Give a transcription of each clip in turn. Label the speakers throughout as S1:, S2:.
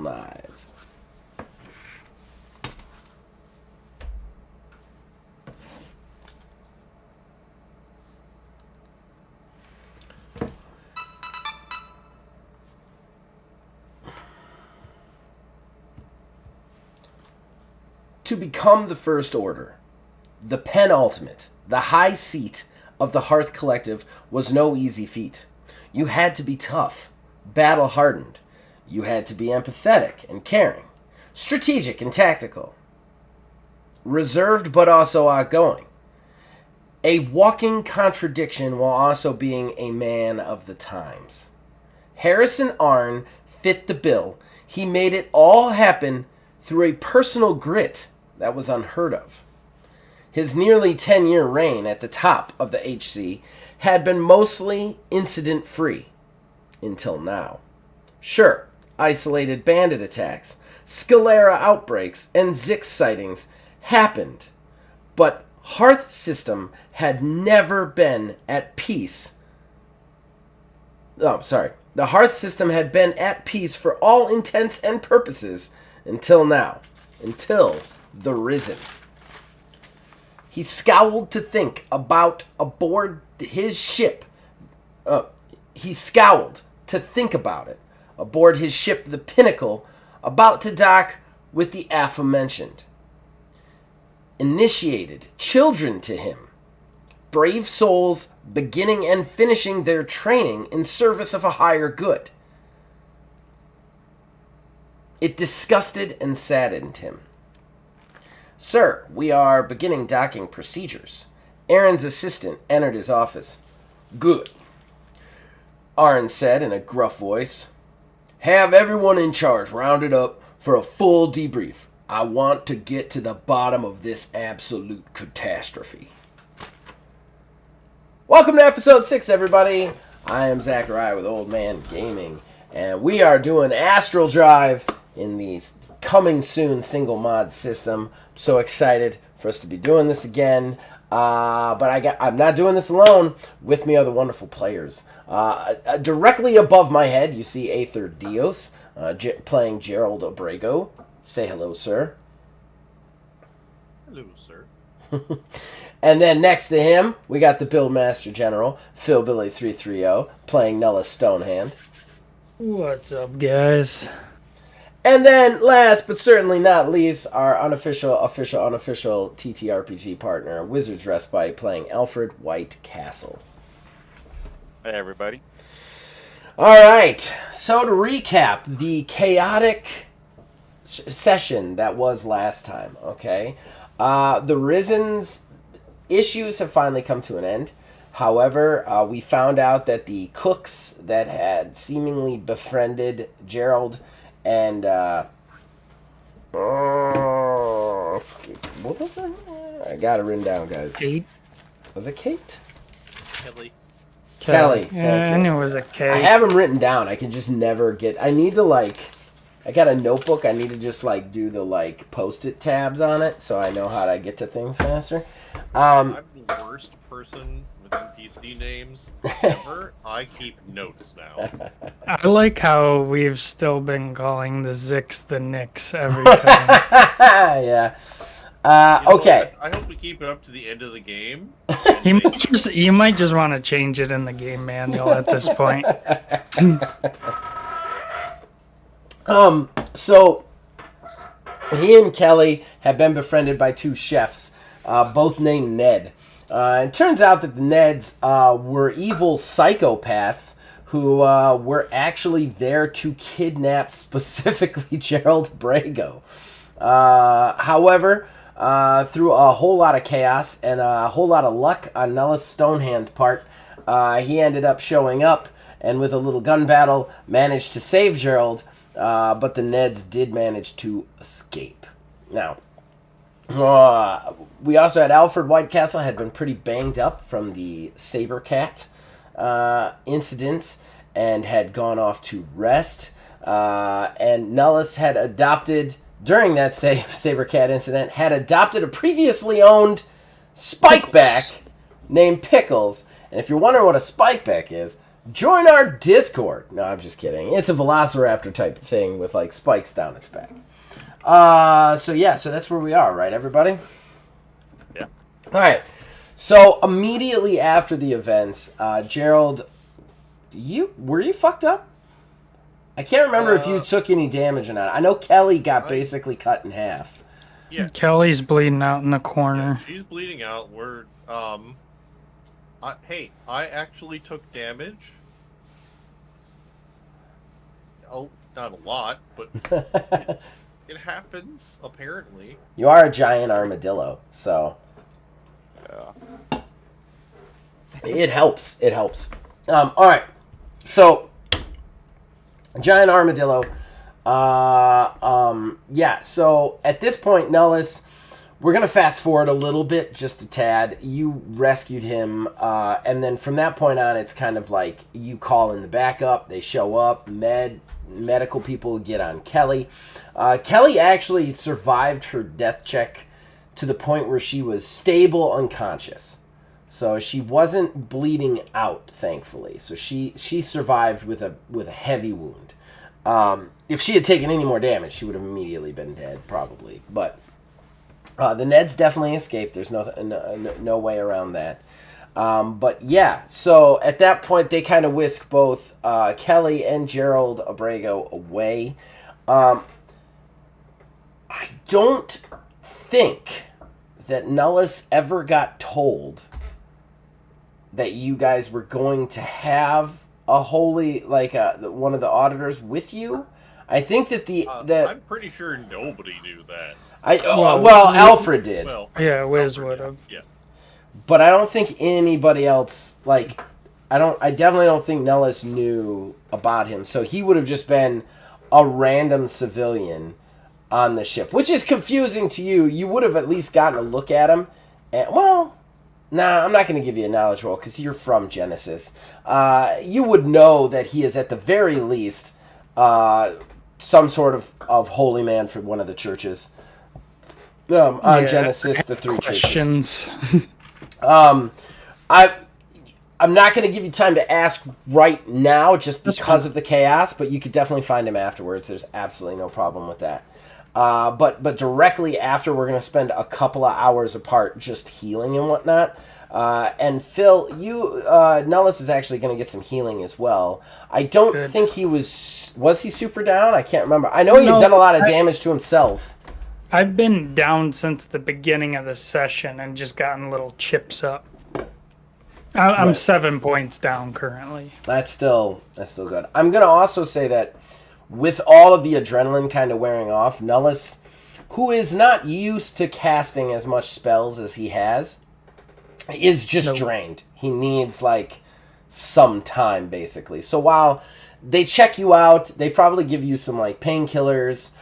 S1: live. To become the First Order, the penultimate, the high seat of the Hearth Collective was no easy feat. You had to be tough, battle-hardened. You had to be empathetic and caring, strategic and tactical, reserved but also outgoing, a walking contradiction while also being a man of the times. Harrison Arn fit the bill. He made it all happen through a personal grit that was unheard of. His nearly 10-year reign at the top of the HC had been mostly incident-free. Until now. Sure, isolated bandit attacks, Scalera outbreaks, and Zix sightings happened, but Hearth System had never been at peace. The Hearth System had been at peace for all intents and purposes until now. Until the Risen. He scowled to think about aboard his ship. He scowled to think about it. Aboard his ship, the Pinnacle, about to dock with the aforementioned. Initiated children to him. Brave souls beginning and finishing their training in service of a higher good. It disgusted and saddened him. Sir, we are beginning docking procedures. Aaron's assistant entered his office. Good. Arn said in a gruff voice. Have everyone in charge rounded up for a full debrief. I want to get to the bottom of this absolute catastrophe. Welcome to episode 6, everybody. I am Zachariah with Old Man Gaming, and we are doing Astral Drive in the coming soon single mod system. So excited for us to be doing this again. But I'm not doing this alone. With me are the wonderful players. Directly above my head, you see Aether Dios playing Gerald Obrego. Say hello, sir.
S2: Hello, sir.
S1: And then next to him, we got the Buildmaster General, Phil Billy 330, playing Nella Stonehand.
S3: What's up, guys?
S1: And then, last but certainly not least, our unofficial TTRPG partner, Wizard's Respite, playing Alfred White Castle.
S2: Hey, everybody.
S1: All right. So to recap, the chaotic session that was last time, okay? The Risen's issues have finally come to an end. However, we found out that the cooks that had seemingly befriended Gerald and, what was her name? I got it written down, guys.
S3: Kate?
S1: Was it Kate?
S2: Kelly.
S3: Yeah, I knew it was a K.
S1: I have them written down. I can just never get... I need to, I got a notebook. I need to just, do the, Post-it tabs on it so I know how to get to things faster.
S2: I'm the worst person with NPC names ever. I keep notes now.
S3: I like how we've still been calling the Zix the Nix every time.
S1: Yeah.
S2: Okay. I hope we keep it up to the end of the game.
S3: You might just want to change it in the game manual at this point.
S1: So he and Kelly have been befriended by two chefs, both named Ned. It turns out that the Neds were evil psychopaths who were actually there to kidnap specifically Gerald Brago. However, through a whole lot of chaos and a whole lot of luck on Nellis Stonehand's part, he ended up showing up and with a little gun battle managed to save Gerald, but the Neds did manage to escape. Now, we also had Alfred Whitecastle had been pretty banged up from the Sabercat incident and had gone off to rest. And Nellis had adopted, during that Sabercat incident, had adopted a previously owned spikeback named Pickles. And if you're wondering what a spikeback is, Join our Discord. No, I'm just kidding. It's a Velociraptor type thing with like spikes down its back. So that's where we are, right, everybody?
S4: Yeah.
S1: All right. So immediately after the events, Gerald, were you fucked up? I can't remember if you took any damage or not. I know Kelly got basically cut in half.
S2: Yeah.
S3: Kelly's bleeding out in the corner.
S2: Yeah, she's bleeding out. I actually took damage. Oh, not a lot, but it happens, apparently.
S1: You are a giant armadillo, so
S4: Yeah.
S1: it helps. It helps. All right. So, giant armadillo. So at this point, Nellis, we're going to fast forward a little bit, just a tad. You rescued him, and then from that point on, it's kind of like you call in the backup. They show up. Medical people get on Kelly. Kelly actually survived her death check to the point where she was stable unconscious. So she wasn't bleeding out, thankfully. So she survived with a heavy wound. If she had taken any more damage, she would have immediately been dead, probably. But the Neds definitely escaped. There's no way around that. But yeah, so at that point, they kind of whisk both Kelly and Gerald Abrego away. I don't think that Nellis ever got told that you guys were going to have a holy, like one of the auditors with you. I think that
S2: I'm pretty sure nobody knew that.
S1: Alfred did.
S2: Well,
S3: Yeah, Wiz
S2: Alfred
S3: would
S2: did,
S3: have.
S2: Yeah.
S1: But I don't think anybody else, like, I definitely don't think Nellis knew about him. So he would have just been a random civilian on the ship, which is confusing to you. You would have at least gotten a look at him. And, I'm not going to give you a knowledge roll because you're from Genesis. You would know that he is at the very least some sort of holy man for one of the churches. On Genesis, the three
S3: questions.
S1: churches. I'm not going to give you time to ask right now just because of the chaos, but you could definitely find him afterwards. There's absolutely no problem with that. But directly after, we're going to spend a couple of hours apart just healing and whatnot. And Phil, Nellis is actually going to get some healing as well. I don't think he was he super down? I can't remember. I know he had done a lot of damage to himself.
S3: I've been down since the beginning of the session and just gotten little chips up. I'm 7 points down currently. That's
S1: still good. I'm going to also say that with all of the adrenaline kind of wearing off, Nellis, who is not used to casting as much spells as he has, is just drained. He needs, like, some time, basically. So while they check you out, they probably give you some, like, painkillers,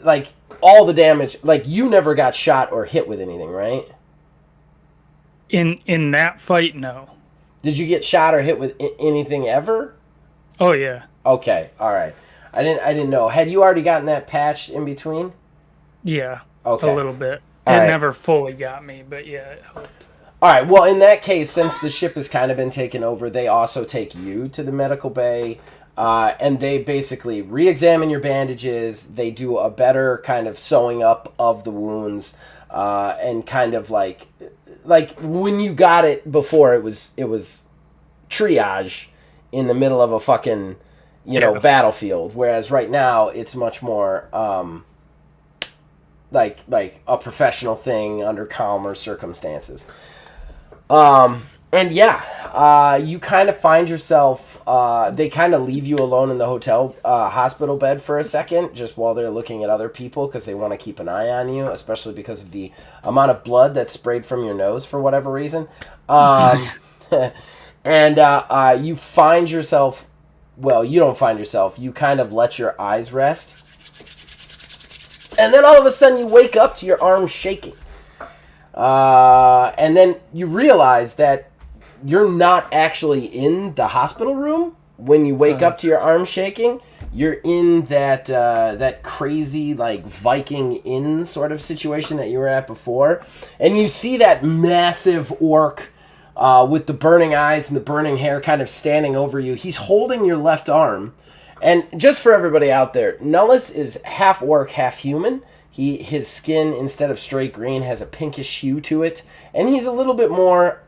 S1: like, all the damage, like, you never got shot or hit with anything, right?
S3: In that fight, no.
S1: Did you get shot or hit with anything ever?
S3: Oh, yeah.
S1: Okay, all right. I didn't know. Had you already gotten that patched in between?
S3: Yeah,
S1: okay.
S3: A little bit.
S1: All
S3: it
S1: right.
S3: never fully got me, but yeah, it helped.
S1: All right, well, in that case, since the ship has kind of been taken over, they also take you to the medical bay, and they basically re-examine your bandages. They do a better kind of sewing up of the wounds, and kind of like when you got it before, it was triage in the middle of a fucking battlefield, whereas right now it's much more like a professional thing under calmer circumstances. And yeah, you kind of find yourself, they kind of leave you alone in the hospital bed for a second, just while they're looking at other people, because they want to keep an eye on you, especially because of the amount of blood that's sprayed from your nose for whatever reason. And you find yourself, well, you don't find yourself, you kind of let your eyes rest. And then all of a sudden you wake up to your arms shaking. And then you realize that you're not actually in the hospital room when you wake up to your arms shaking. You're in that crazy, like, Viking Inn sort of situation that you were at before. And you see that massive orc with the burning eyes and the burning hair kind of standing over you. He's holding your left arm. And just for everybody out there, Nullus is half orc, half human. His skin, instead of straight green, has a pinkish hue to it. And he's a little bit more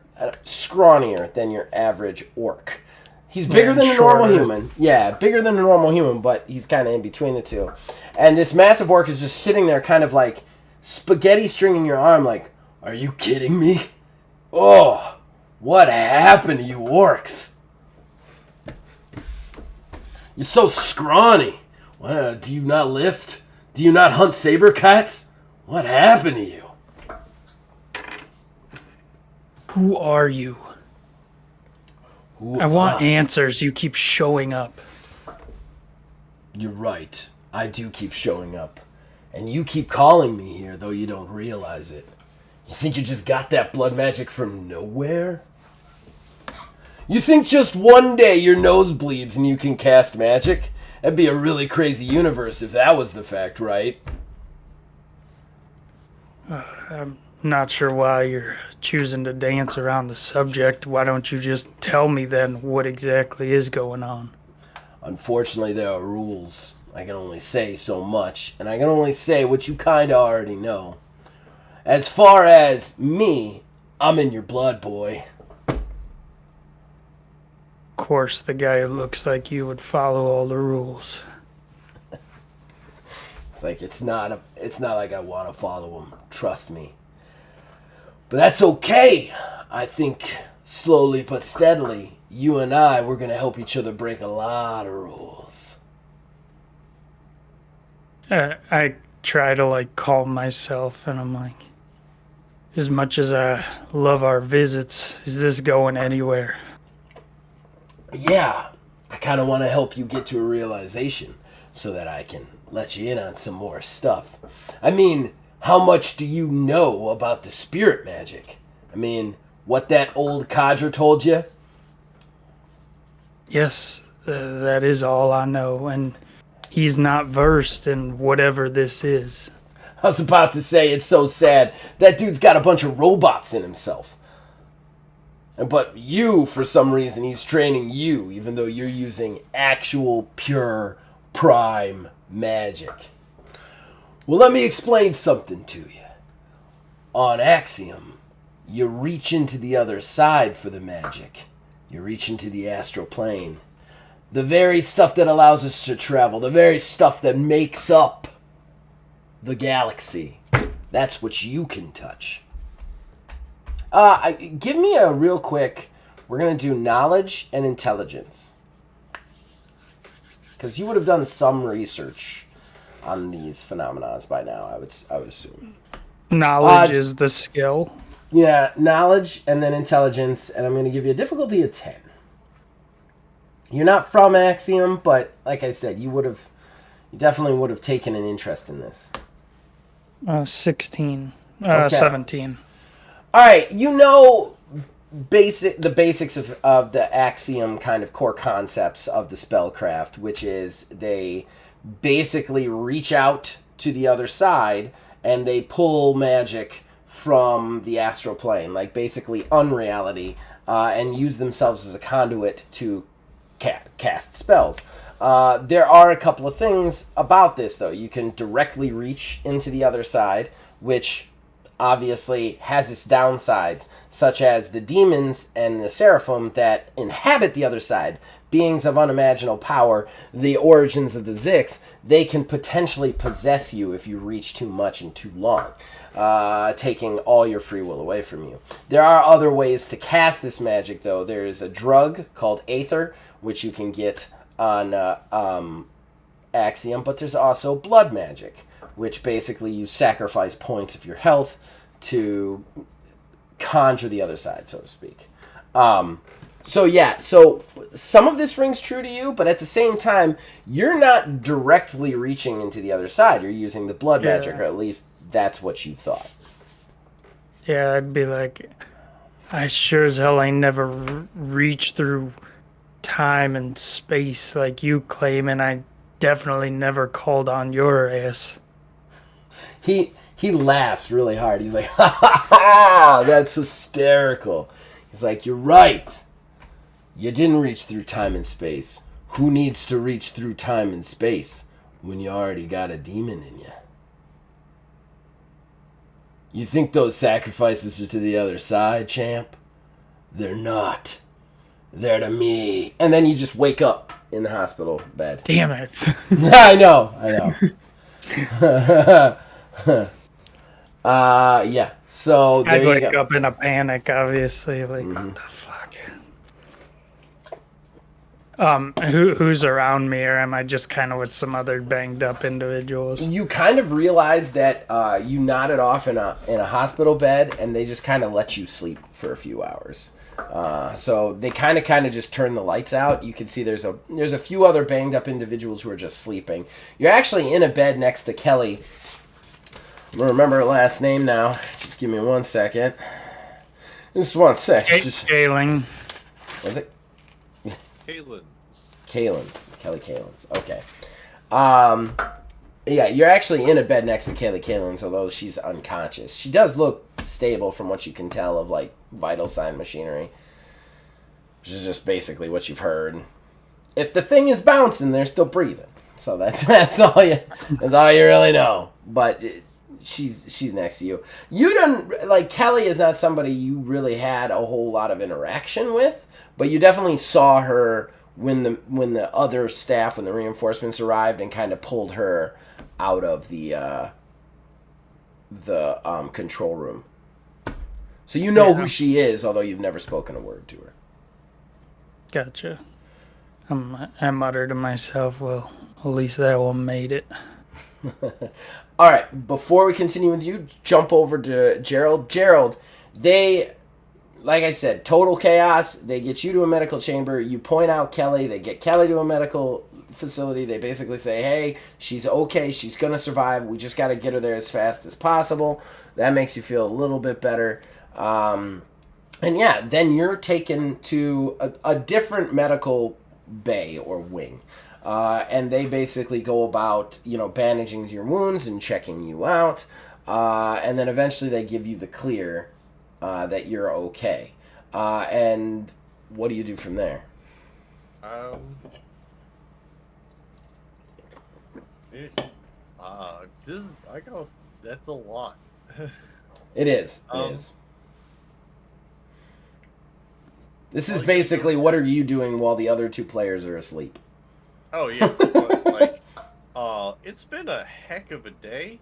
S1: scrawnier than your average orc. He's bigger than a normal human. Yeah, bigger than a normal human, but he's kind of in between the two. And this massive orc is just sitting there kind of like spaghetti stringing your arm like, are you kidding me? Oh, what happened to you orcs? You're so scrawny. Do you not lift? Do you not hunt saber cats? What happened to you?
S3: Who are you? I want answers. You keep showing up.
S1: You're right. I do keep showing up. And you keep calling me here, though you don't realize it. You think you just got that blood magic from nowhere? You think just one day your nose bleeds and you can cast magic? That'd be a really crazy universe if that was the fact, right?
S3: I'm not sure why you're choosing to dance around the subject. Why don't you just tell me then what exactly is going on?
S1: Unfortunately, there are rules. I can only say so much, and I can only say what you kinda already know. As far as me, I'm in your blood, boy.
S3: Of course, the guy who looks like you would follow all the rules.
S1: It's like it's not like I want to follow him. Trust me. But that's okay. I think slowly but steadily, you and we're gonna help each other break a lot of rules.
S3: I try to calm myself, and I'm like, as much as I love our visits, is this going anywhere?
S1: Yeah, I kind of want to help you get to a realization so that I can let you in on some more stuff. I mean, how much do you know about the spirit magic? I mean, what that old codger told you?
S3: Yes, that is all I know, and he's not versed in whatever this is.
S1: I was about to say, it's so sad. That dude's got a bunch of robots in himself. But you, for some reason, he's training you, even though you're using actual, pure, prime magic. Well, let me explain something to you. On Axiom, you reach into the other side for the magic. You reach into the astral plane. The very stuff that allows us to travel. The very stuff that makes up the galaxy. That's what you can touch. Give me a real quick. We're going to do knowledge and intelligence. Because you would have done some research on these phenomena by now, I would assume.
S3: Knowledge is the skill.
S1: Yeah, knowledge and then intelligence, and I'm going to give you a difficulty of 10. You're not from Axiom, but like I said, you definitely would have taken an interest in this.
S3: 16.
S1: Okay.
S3: 17.
S1: All right, you know the basics of the Axiom kind of core concepts of the spellcraft, which is they basically reach out to the other side and they pull magic from the astral plane, like basically unreality, and use themselves as a conduit to cast spells. There are a couple of things about this, though. You can directly reach into the other side, which obviously has its downsides, such as the demons and the seraphim that inhabit the other side, beings of unimaginable power, the origins of the Zix. They can potentially possess you if you reach too much and too long, taking all your free will away from you. There are other ways to cast this magic, though. There is a drug called Aether, which you can get on Axiom, but there's also blood magic, which basically you sacrifice points of your health to conjure the other side, so to speak. So some of this rings true to you, but at the same time, you're not directly reaching into the other side. You're using the blood magic, or at least that's what you thought.
S3: Yeah, I'd be like, I sure as hell ain't never reached through time and space like you claim, and I definitely never called on your ass.
S1: He laughs really hard. He's like, ha ha ha, that's hysterical. He's like, you're right. You didn't reach through time and space. Who needs to reach through time and space when you already got a demon in you? You think those sacrifices are to the other side, champ? They're not. They're to me. And then you just wake up in the hospital bed.
S3: Damn it.
S1: I know. Yeah. So there
S3: I'd
S1: you
S3: wake
S1: go.
S3: up in a panic, obviously. Like, what the fuck? Who's around me, or am I just kind of with some other banged up individuals?
S1: You kind of realize that you nodded off in a hospital bed, and they just kind of let you sleep for a few hours. So they kind of just turn the lights out. You can see there's a few other banged up individuals who are just sleeping. You're actually in a bed next to Kelly. I'm gonna remember her last name now. Just give me 1 second. Just 1 sec.
S3: Scaling.
S1: Was it?
S2: Kalen's.
S1: Kelly Kalen's. Okay. Yeah, you're actually in a bed next to Kelly Kalen's, although she's unconscious. She does look stable from what you can tell of, like, vital sign machinery. Which is just basically what you've heard. If the thing is bouncing, they're still breathing. So that's all you really know. But she's next to you. You don't, like, Kelly is not somebody you really had a whole lot of interaction with, but you definitely saw her when the other staff, when the reinforcements arrived and kind of pulled her out of the control room. So you know who she is, although you've never spoken a word to her.
S3: Gotcha. I mutter to myself, well, at least that one made it.
S1: All right, before we continue with you, jump over to Gerald. Gerald, they, like I said, total chaos. They get you to a medical chamber. You point out Kelly. They get Kelly to a medical facility. They basically say, hey, she's okay. She's going to survive. We just got to get her there as fast as possible. That makes you feel a little bit better. And yeah, then you're taken to a different medical bay or wing. And they basically go about, bandaging your wounds and checking you out. And then eventually they give you the clear that you're okay. And what do you do from there?
S2: That's a lot.
S1: It is. This is basically what are you doing while the other two players are asleep?
S2: Oh yeah, but, it's been a heck of a day.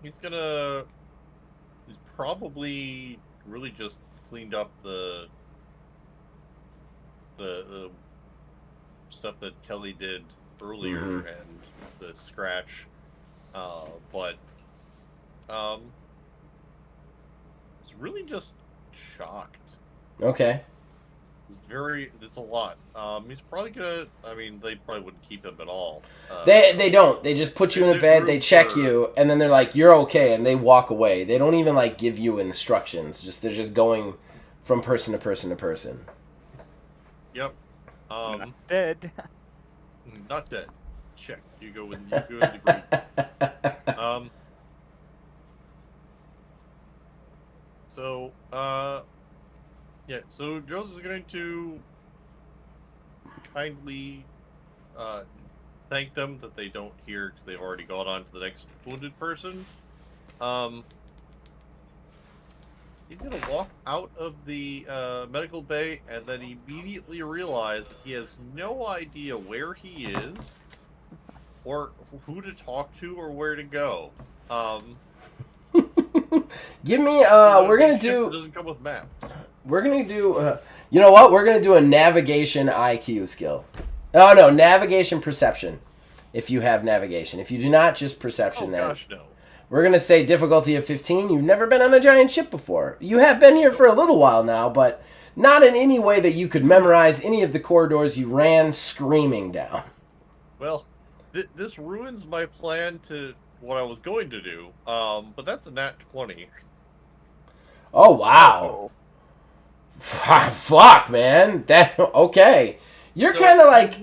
S2: He's probably really just cleaned up the stuff that Kelly did earlier and the scratch, but it's really just shocked.
S1: Okay.
S2: It's a lot. He's probably gonna. I mean, they probably wouldn't keep him at all.
S1: They don't. They just put you in a bed. They check you, and then they're like, "You're okay," and they walk away. They don't even give you instructions. They're just going from person to person to person.
S2: Yep.
S4: Not dead.
S2: Not dead. Check. You go with the green. So yeah. So Joseph's going to kindly thank them that they don't hear because they've already gone on to the next wounded person. He's going to walk out of the medical bay and then immediately realize that he has no idea where he is or who to talk to or where to go.
S1: Give me, we're going to do...
S2: doesn't come with maps.
S1: We're going to do, you know what? We're going to do a navigation IQ skill. Oh, no, navigation perception, if you have navigation. If you do not, just perception then.
S2: Gosh, no.
S1: We're going to say difficulty of 15. You've never been on a giant ship before. You have been here for a little while now, but not in any way that you could memorize any of the corridors you ran screaming down.
S2: Well, this ruins my plan to what I was going to do, but that's a nat 20.
S1: Oh, wow. Fuck, man. Okay. You're kind of like...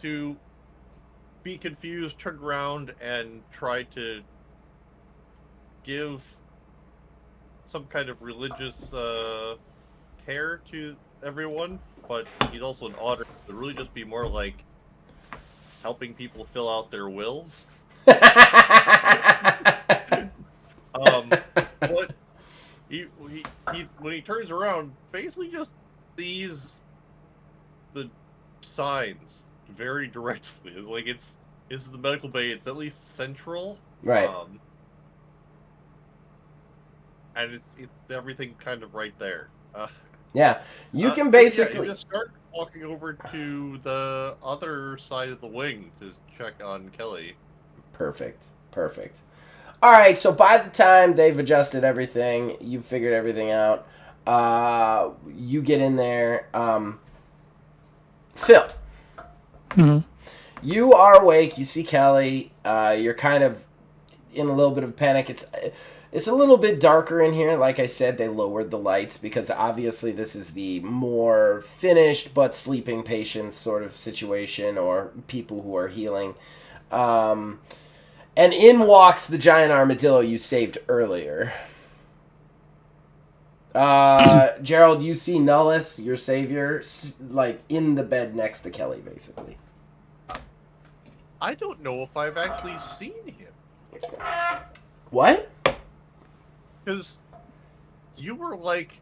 S2: To be confused, turn around, and try to give some kind of religious care to everyone, but he's also an auditor. It would really just be more like helping people fill out their wills. But he when he turns around, basically just sees the signs very directly. Like it's the medical bay. It's at least central,
S1: Right.
S2: And it's everything kind of right there.
S1: Yeah, you can basically
S2: just start walking over to the other side of the wing to check on Kelly.
S1: Perfect. All right, so by the time they've adjusted everything, you've figured everything out. You get in there. Phil, you are awake. You see Kelly. You're kind of in a little bit of panic. It's a little bit darker in here. Like I said, they lowered the lights because obviously this is the more finished but sleeping patients sort of situation, or people who are healing. And in walks the giant armadillo you saved earlier. Gerald, you see Nullis, your savior, like in the bed next to Kelly, basically.
S2: I don't know if I've actually seen him.
S1: What?
S2: Because you were like,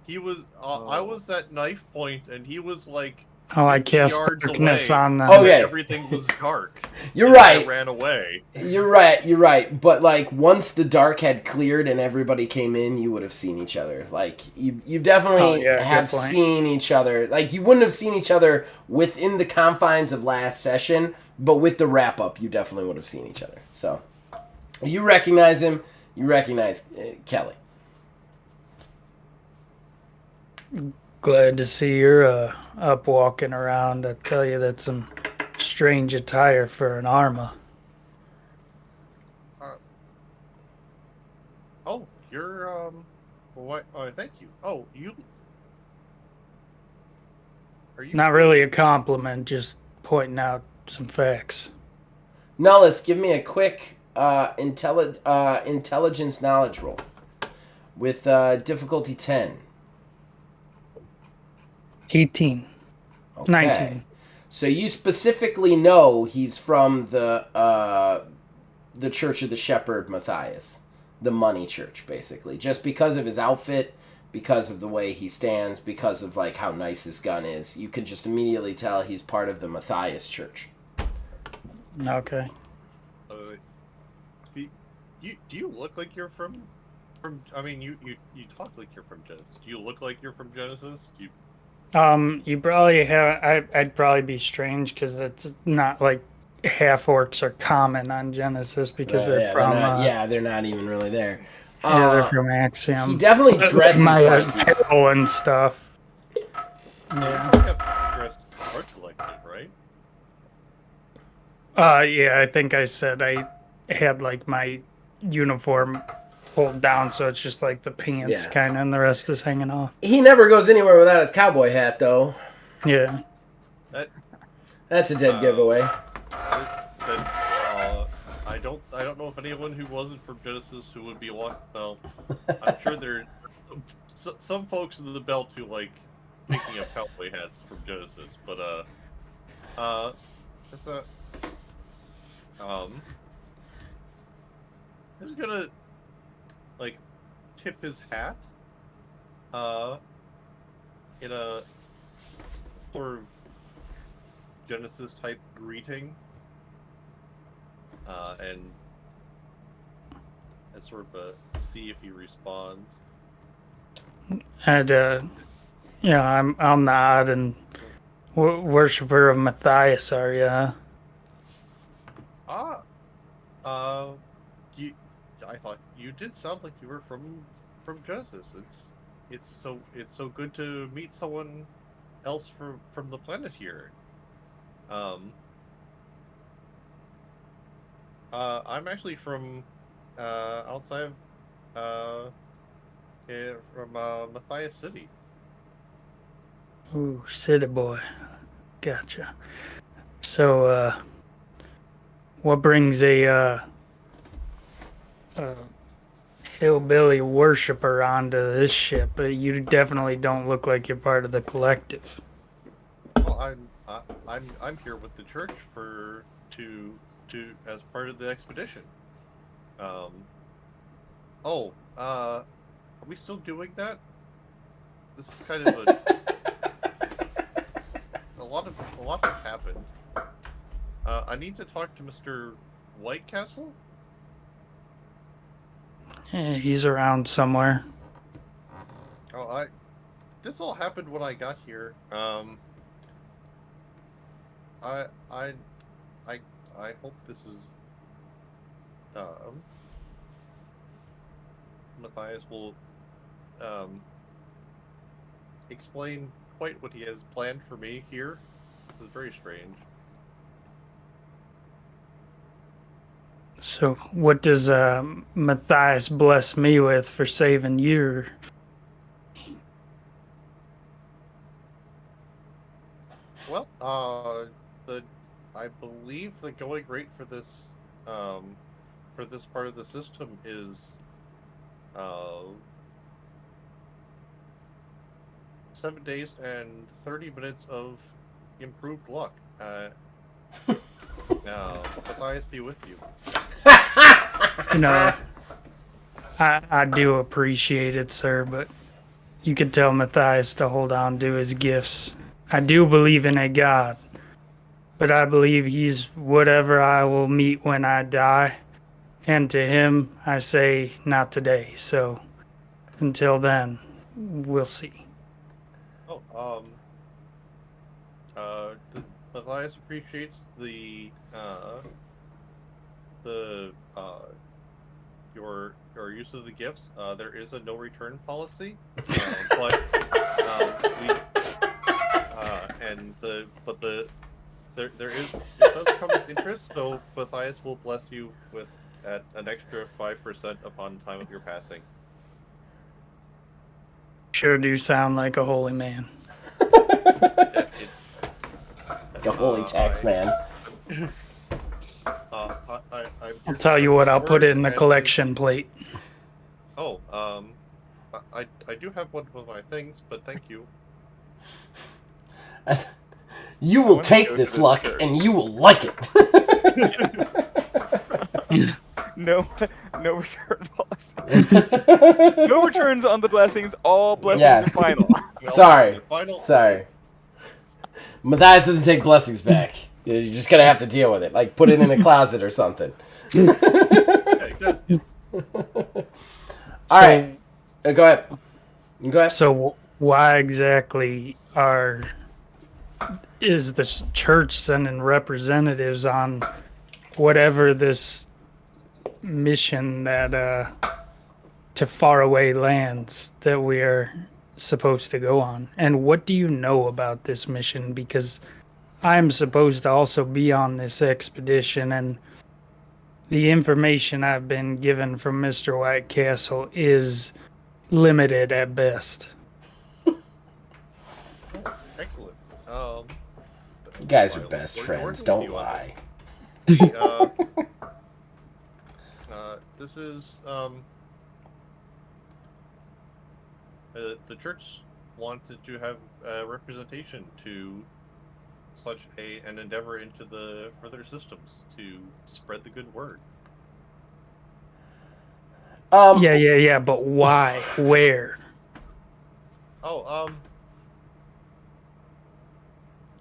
S2: he was. I was at knife point, and he was like.
S3: Oh, I
S2: 50
S3: cast
S2: yards
S3: darkness
S2: away,
S3: on them.
S1: Okay.
S2: and everything was dark.
S1: You're
S2: and
S1: right.
S2: I ran away.
S1: You're right. But like once the dark had cleared and everybody came in, you would have seen each other. Like you definitely have seen each other. Like you wouldn't have seen each other within the confines of last session, but with the wrap up, you definitely would have seen each other. So you recognize him. You recognize Kelly.
S3: Glad to see you're up walking around. I tell you, that's some strange attire for an Arma.
S2: Oh, you're what? Oh, thank you. Oh, you. Are you
S3: Not really a compliment, just pointing out some facts.
S1: Nullis, give me a quick intelligence knowledge roll with difficulty 10.
S3: 18.
S1: Okay.
S3: 19.
S1: So you specifically know he's from the Church of the Shepherd Matthias, the money church, basically. Just because of his outfit, because of the way he stands, because of like how nice his gun is, you can just immediately tell he's part of the Matthias church.
S3: Okay.
S2: Do you look like you're from? I mean, you talk like you're from Genesis. Do you look like you're from Genesis? Do you?
S3: You probably have. I'd probably be strange because it's not like half orcs are common on Genesis because they're from.
S1: They're not even really there.
S3: Yeah, they're from Axiom.
S1: He definitely dresses like he's...
S3: Carol and stuff.
S2: Yeah. You have dressed art collective, right?
S3: Yeah, I think I said I had like my uniform pulled down, so it's just like the pants kind of, and the rest is hanging off.
S1: He never goes anywhere without his cowboy hat, though.
S3: Yeah.
S1: That's a dead giveaway.
S2: I don't know if anyone who wasn't from Genesis who would be walking. Well, I'm sure there are some folks in the belt who like picking up cowboy hats from Genesis, but he's gonna like tip his hat in a sort of Genesis type greeting, and as sort of see if he responds.
S3: And I'll nod and worshiper of Matthias, are you?
S2: I thought you did sound like you were from Genesis. It's so good to meet someone else from the planet here. I'm actually from outside of from Matthias City.
S3: Ooh, city boy. Gotcha. So, what brings a hillbilly worshiper onto this ship, but you definitely don't look like you're part of the collective.
S2: Well, I'm here with the church as part of the expedition. Are we still doing that? This is kind of a lot has happened. I need to talk to Mr. Whitecastle.
S3: He's around somewhere.
S2: Oh, this all happened when I got here. I hope this is. Matthias will explain quite what he has planned for me here. This is very strange.
S3: So, what does Matthias bless me with for saving you?
S2: Well, I believe the going rate for this part of the system is 7 days and 30 minutes of improved luck. Now, Matthias be with you.
S3: You know, I do appreciate it, sir, but you could tell Matthias to hold on to his gifts. I do believe in a God, but I believe he's whatever I will meet when I die. And to him, I say, not today. So, until then, we'll see.
S2: Matthias appreciates your use of the gifts. There is a no return policy, but it does come with interest. So Matthias will bless you with at an extra 5% upon time of your passing.
S3: Sure do sound like a holy man.
S2: It's
S1: The holy tax man.
S3: I'll tell you what, I'll put it in the collection plate.
S2: Oh, I do have one of my things, but thank you.
S1: You will take this luck, and you will like it.
S4: No return policy. No returns on the blessings. All blessings are final.
S2: No,
S1: Sorry.
S2: Final.
S1: Sorry. Matthias doesn't take blessings back. You're just gonna have to deal with it. Like, put it in a closet or something.
S2: Yeah, exactly.
S1: All right. Go ahead. Go ahead.
S3: So why exactly is the church sending representatives on whatever this mission that to faraway lands that we are supposed to go on? And what do you know about this mission? Because I'm supposed to also be on this expedition, and the information I've been given from Mr. Whitecastle is limited at best.
S2: Excellent.
S1: You guys are best friends. Don't lie.
S2: This is the church wanted to have representation to such an endeavor into the further systems to spread the good word.
S3: Yeah. But why? Where?
S2: Oh,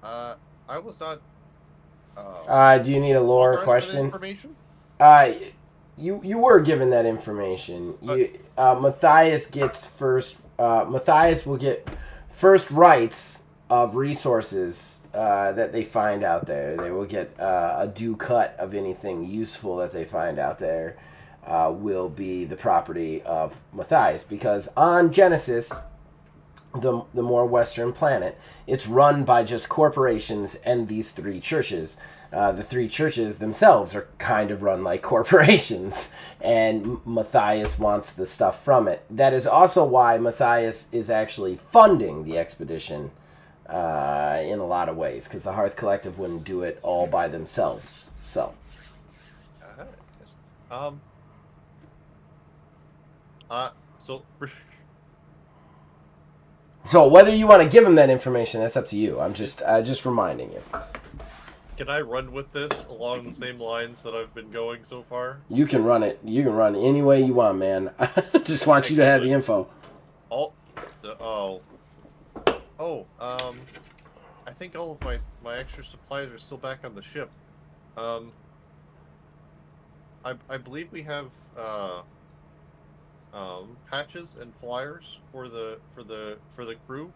S2: I was not.
S1: Do you need a lore question?
S2: Information?
S1: You were given that information. Matthias gets first. Matthias will get first rights of resources that they find out there. They will get a due cut of anything useful that they find out there. Will be the property of Matthias, because on Genesis, the more western planet, it's run by just corporations and these three churches. The three churches themselves are kind of run like corporations, and Matthias wants the stuff from it. That is also why Matthias is actually funding the expedition in a lot of ways, because the Hearth Collective wouldn't do it all by themselves. So,
S2: So
S1: So whether you want to give him that information, that's up to you. I'm just reminding you.
S2: can I run with this along the same lines that I've been going so far?
S1: You can run it. You can run any way you want, man. I just want you to have the info.
S2: I think all of my extra supplies are still back on the ship. I believe we have patches and flyers for the crew.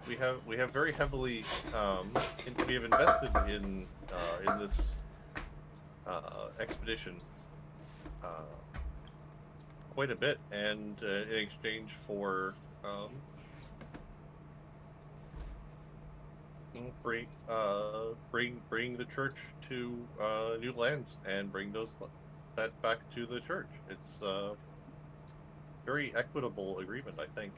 S2: We have very heavily we have invested in this expedition quite a bit, and in exchange for bring the church to new lands and bring that back to the church. It's very equitable agreement, I think.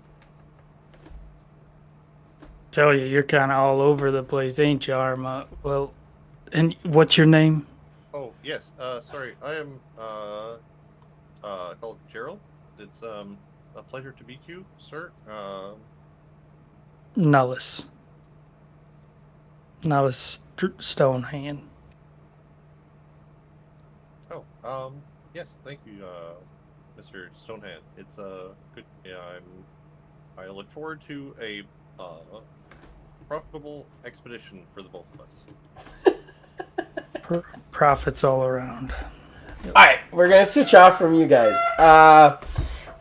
S3: Tell you, you're kind of all over the place, ain't you, Arma? Well, and what's your name?
S2: Oh yes, sorry, I am called Gerald. It's a pleasure to meet you, sir.
S3: Nullus. Nullus Stonehand.
S2: Oh, yes, thank you, Mr. Stonehand. It's good. Yeah, I look forward to a profitable expedition for the both of us.
S3: Profits all around.
S1: All right, we're gonna switch off from you guys.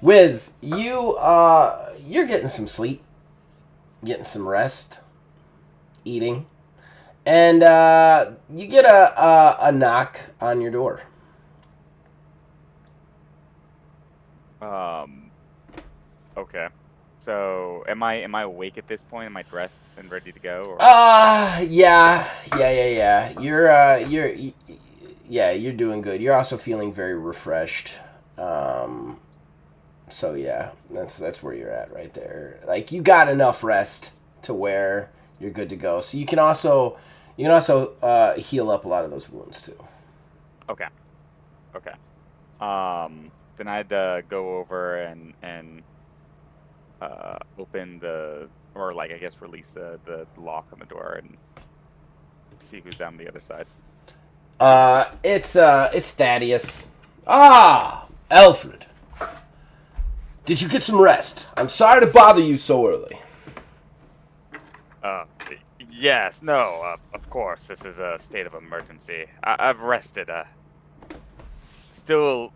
S1: Wiz, you're getting some sleep, getting some rest, eating, and you get a knock on your door.
S4: Okay. So, am I awake at this point? Am I dressed and ready to go? Or?
S1: Yeah. You're doing good. You're also feeling very refreshed. So yeah, that's where you're at right there. Like, you got enough rest to where you're good to go. So you can also heal up a lot of those wounds too.
S4: Okay. Then I'd go over and open release the lock on the door and see who's on the other side.
S1: It's Thaddeus. Ah, Alfred. Did you get some rest? I'm sorry to bother you so early.
S4: Yes, no, of course, this is a state of emergency. I've rested, still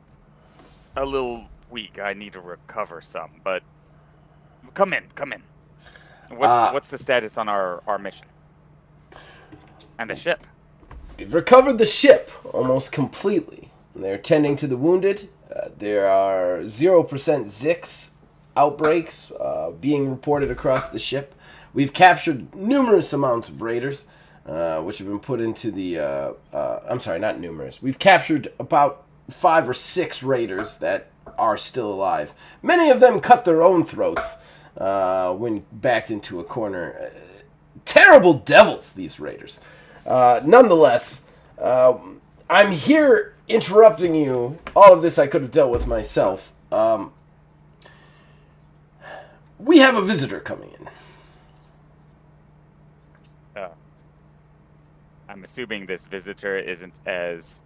S4: a little weak. I need to recover some, but come in. What's the status on our mission? And the ship?
S1: We've recovered the ship almost completely. They're tending to the wounded. There are 0% Zix outbreaks being reported across the ship. We've captured numerous amounts of raiders, which have been put into the... I'm sorry, not numerous. We've captured about 5 or 6 raiders that are still alive. Many of them cut their own throats when backed into a corner. Terrible devils, these raiders. Nonetheless, I'm here interrupting you. All of this I could have dealt with myself. We have a visitor coming in.
S4: I'm assuming this visitor isn't as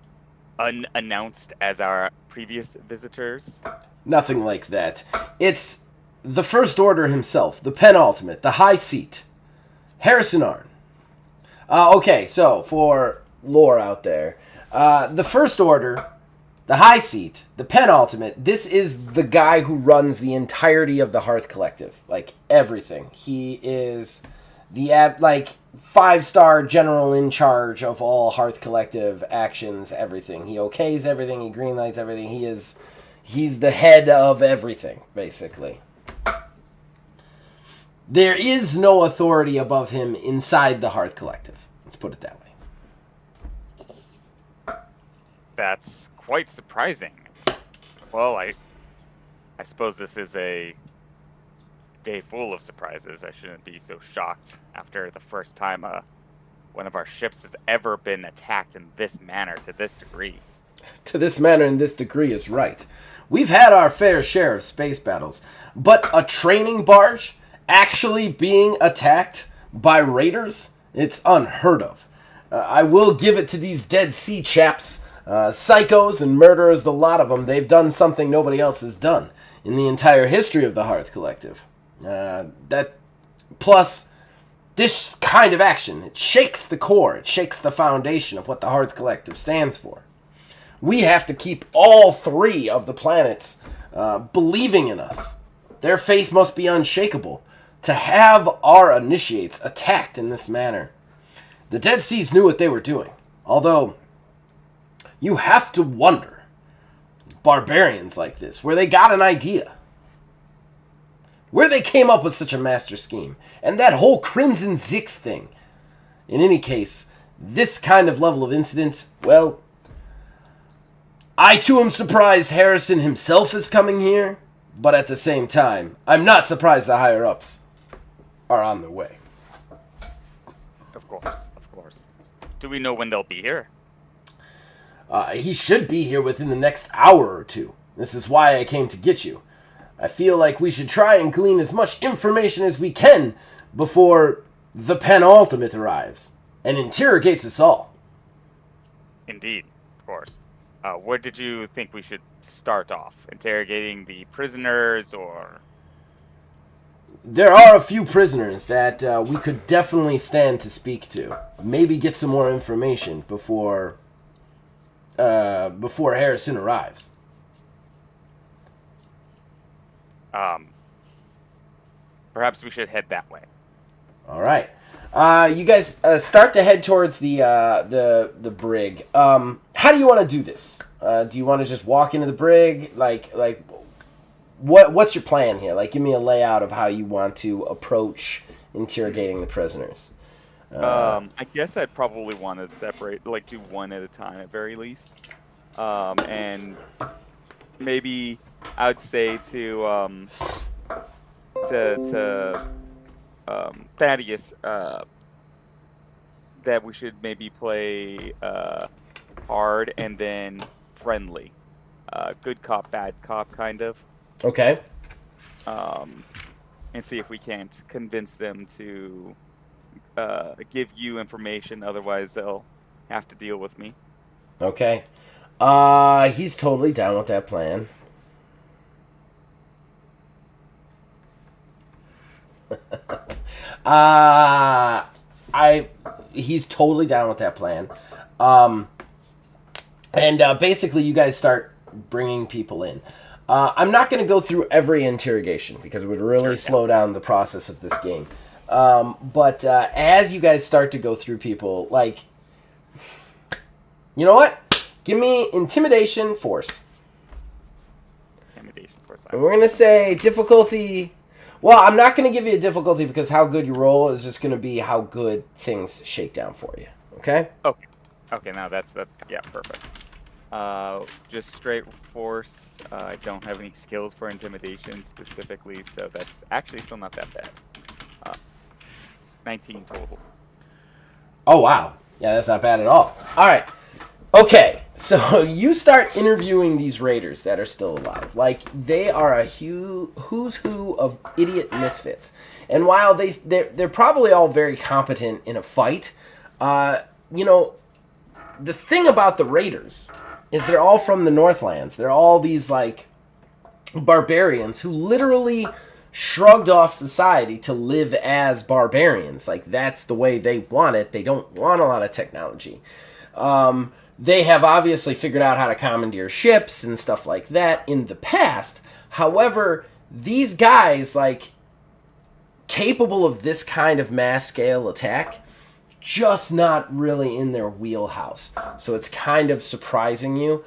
S4: unannounced as our previous visitors.
S1: Nothing like that. It's the First Order himself, the penultimate, the High Seat, Harrison Arn. Okay, so for lore out there, the First Order, the High Seat, the penultimate, this is the guy who runs the entirety of the Hearth Collective. Like, everything. He is the 5-star general in charge of all Hearth Collective actions, everything. He okays everything, he greenlights everything. He's the head of everything, basically. There is no authority above him inside the Hearth Collective. Let's put it that way.
S4: That's quite surprising. Well, I suppose this is a day full of surprises. I shouldn't be so shocked after the first time one of our ships has ever been attacked in this manner to this degree.
S1: to this manner in this degree is right. We've had our fair share of space battles, but a training barge actually being attacked by raiders? It's unheard of. I will give it to these Dead Sea chaps. Psychos and murderers, the lot of them, they've done something nobody else has done in the entire history of the Hearth Collective. Plus, this kind of action, it shakes the core, it shakes the foundation of what the Hearth Collective stands for. We have to keep all 3 of the planets believing in us. Their faith must be unshakable to have our initiates attacked in this manner. The Dead Seas knew what they were doing, although you have to wonder, barbarians like this, where they got an idea. Where they came up with such a master scheme. And that whole Crimson Zix thing. In any case, this kind of level of incident, well, I too am surprised Harrison himself is coming here, but at the same time, I'm not surprised the higher-ups are on their way.
S4: Of course, of course. Do we know when they'll be here?
S1: He should be here within the next hour or 2. This is why I came to get you. I feel like we should try and glean as much information as we can before the penultimate arrives and interrogates us all.
S4: Indeed, of course. Where did you think we should start off? Interrogating the prisoners, or...?
S1: There are a few prisoners that we could definitely stand to speak to. Maybe get some more information before Harrison arrives.
S4: Perhaps we should head that way.
S1: All right. You guys start to head towards the brig. How do you want to do this? Do you want to just walk into the brig? What's your plan here? Like, give me a layout of how you want to approach interrogating the prisoners.
S4: I guess I'd probably want to separate, like, do one at a time at very least. And maybe I would say to Thaddeus that we should maybe play hard and then friendly. Good cop, bad cop, kind of.
S1: Okay.
S4: And see if we can't convince them to give you information, otherwise they'll have to deal with me.
S1: Okay. He's totally down with that plan. He's totally down with that plan. And basically you guys start bringing people in. I'm not going to go through every interrogation because it would really slow down the process of this game. But as you guys start to go through people, like, you know what? Give me intimidation force.
S4: Intimidation force.
S1: And we're going to say difficulty. Well, I'm not going to give you a difficulty because how good you roll is just going to be how good things shake down for you. Okay?
S4: Okay. Okay, now that's yeah, perfect. Just straight force. I don't have any skills for intimidation specifically, so that's actually still not that bad. 19 total.
S1: Oh, wow. Yeah, that's not bad at all. All right. Okay, so you start interviewing these raiders that are still alive. Like, they are a who's who of idiot misfits. And while they're probably all very competent in a fight, you know, the thing about the raiders is they're all from the Northlands. They're all these, like, barbarians who literally shrugged off society to live as barbarians. Like, that's the way they want it. They don't want a lot of technology. They have obviously figured out how to commandeer ships and stuff like that in the past. However, these guys, like, capable of this kind of mass-scale attack, just not really in their wheelhouse. So it's kind of surprising you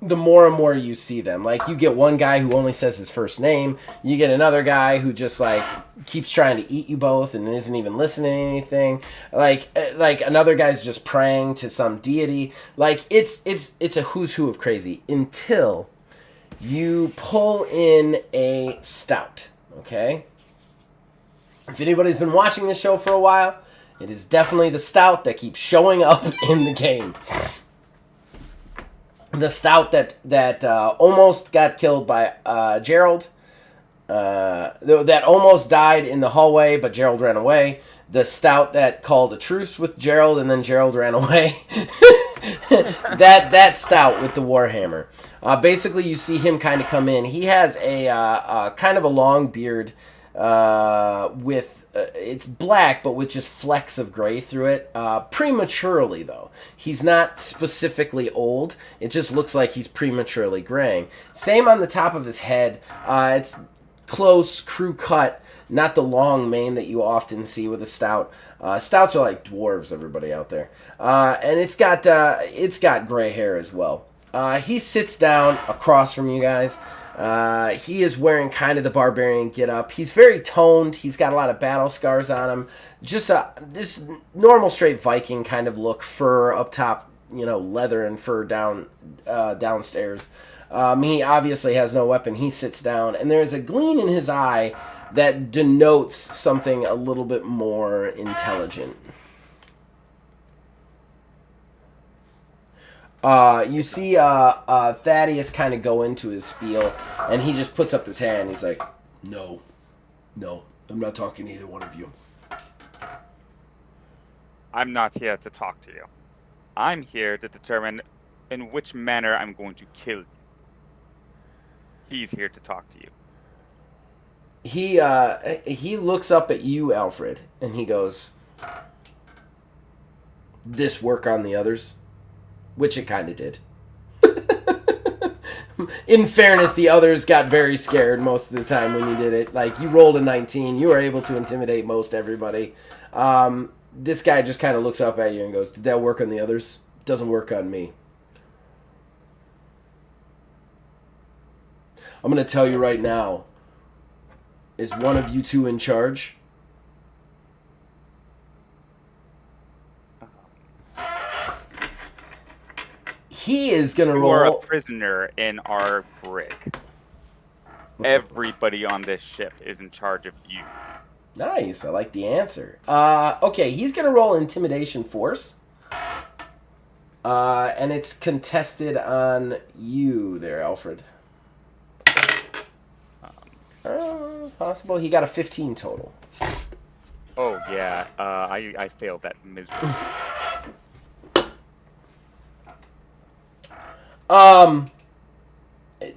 S1: the more and more you see them. Like, you get one guy who only says his first name. You get another guy who just, like, keeps trying to eat you both and isn't even listening to anything. Like another guy's just praying to some deity. Like, it's a who's who of crazy until you pull in a stout, okay? If anybody's been watching this show for a while, it is definitely the stout that keeps showing up in the game. the stout that almost got killed by Gerald, that almost died in the hallway, but Gerald ran away. The stout that called a truce with Gerald and then Gerald ran away. that stout with the warhammer. Basically, you see him kind of come in. He has a kind of a long beard with it's black, but with just flecks of gray through it. Prematurely, though. He's not specifically old. It just looks like he's prematurely graying. Same on the top of his head. It's close, crew cut, not the long mane that you often see with a stout. Stouts are like dwarves, everybody out there. And it's got gray hair as well. He sits down across from you guys. He is wearing kind of the barbarian get-up. He's very toned. He's got a lot of battle scars on him. Just this normal straight Viking kind of look. Fur up top, leather and fur downstairs. He obviously has no weapon. He sits down, and there's a gleam in his eye that denotes something a little bit more intelligent. You see Thaddeus kind of go into his spiel, and he just puts up his hand. He's like, no, I'm not talking to either one of you.
S4: I'm not here to talk to you. I'm here to determine in which manner I'm going to kill you. He's here to talk to you.
S1: He looks up at you, Alfred, and he goes, this work on the others? Which it kind of did. In fairness, the others got very scared most of the time when you did it. Like, you rolled a 19. You were able to intimidate most everybody. This guy just kind of looks up at you and goes, did that work on the others? It doesn't work on me. I'm going to tell you right now. Is one of you two in charge? He is going to roll...
S4: You are a prisoner in our brig. Everybody on this ship is in charge of you.
S1: Nice, I like the answer. Okay, he's going to roll Intimidation Force. And it's contested on you there, Alfred. Possible. He got a 15 total.
S4: Oh, yeah. I failed that miserably.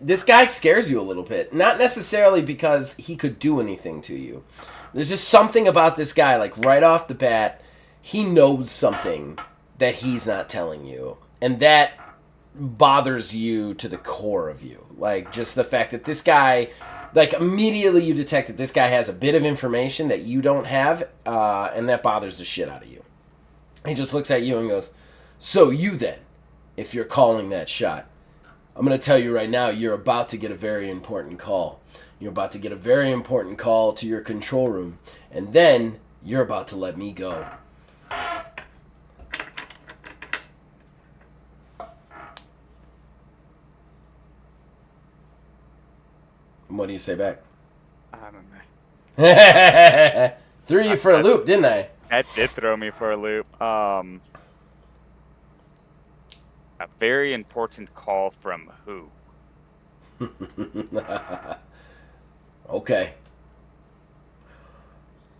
S1: This guy scares you a little bit. Not necessarily because he could do anything to you. There's just something about this guy, like right off the bat, he knows something that he's not telling you. And that bothers you to the core of you. Like, just the fact that this guy, like, immediately you detect that this guy has a bit of information that you don't have, and that bothers the shit out of you. He just looks at you and goes, so you then, if you're calling that shot, I'm going to tell you right now, you're about to get a very important call. You're about to get a very important call to your control room. And then you're about to let me go. What do you say back?
S4: I don't know.
S1: Threw you for a loop, didn't I?
S4: That did throw me for a loop. A very important call from who?
S1: Okay.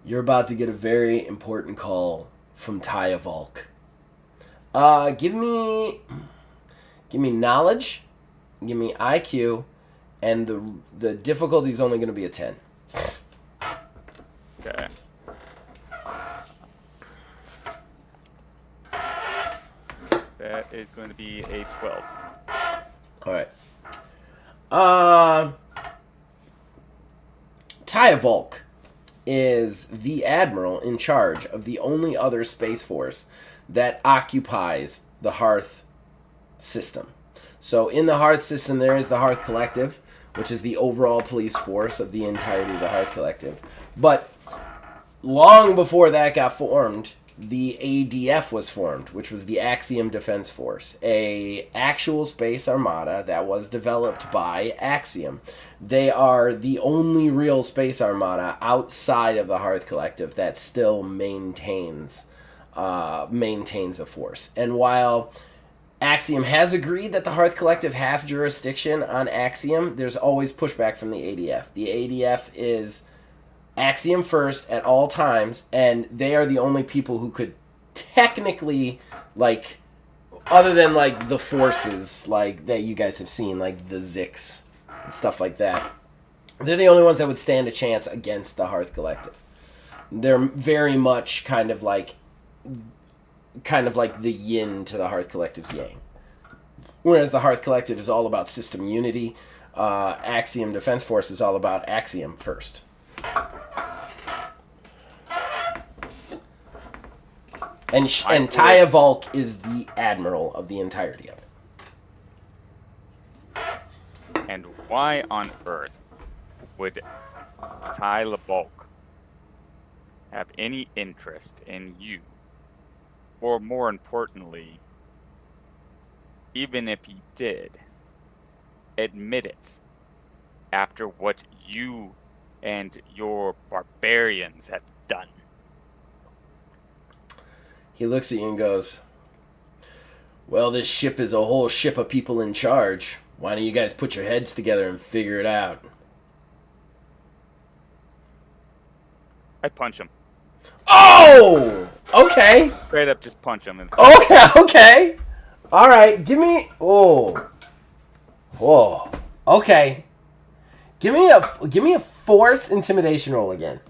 S1: You're about to get a very important call from Taya Volk. Give me knowledge, give me IQ, and the difficulty is only going to be a 10.
S4: Okay. That is going to be a 12.
S1: All right. Taya Volk is the admiral in charge of the only other space force that occupies the Hearth system. So in the Hearth system, there is the Hearth Collective, which is the overall police force of the entirety of the Hearth Collective. But long before that got formed, the ADF was formed, which was the Axiom Defense Force, a actual space armada that was developed by Axiom. They are the only real space armada outside of the Hearth Collective that still maintains a force. And while Axiom has agreed that the Hearth Collective have jurisdiction on Axiom. There's always pushback from the ADF. The ADF is Axiom first at all times, and they are the only people who could technically, like, other than, like, the forces, like, that you guys have seen, like the Zix and stuff like that. They're the only ones that would stand a chance against the Hearth Collective. They're very much kind of like the yin to the Hearth Collective's yang. Whereas the Hearth Collective is all about system unity, Axiom Defense Force is all about Axiom first. And Taya Volk is the admiral of the entirety of it.
S4: And why on earth would Taya Volk have any interest in you? Or more importantly, even if he did, admit it after what you and your barbarians have done.
S1: He looks at you and goes, well, this ship is a whole ship of people in charge. Why don't you guys put your heads together and figure it out?
S4: I punch him.
S1: Oh! Okay.
S4: Straight up just punch him.
S1: Okay. All right, give me... Oh. Whoa. Okay. Give me a force intimidation roll again.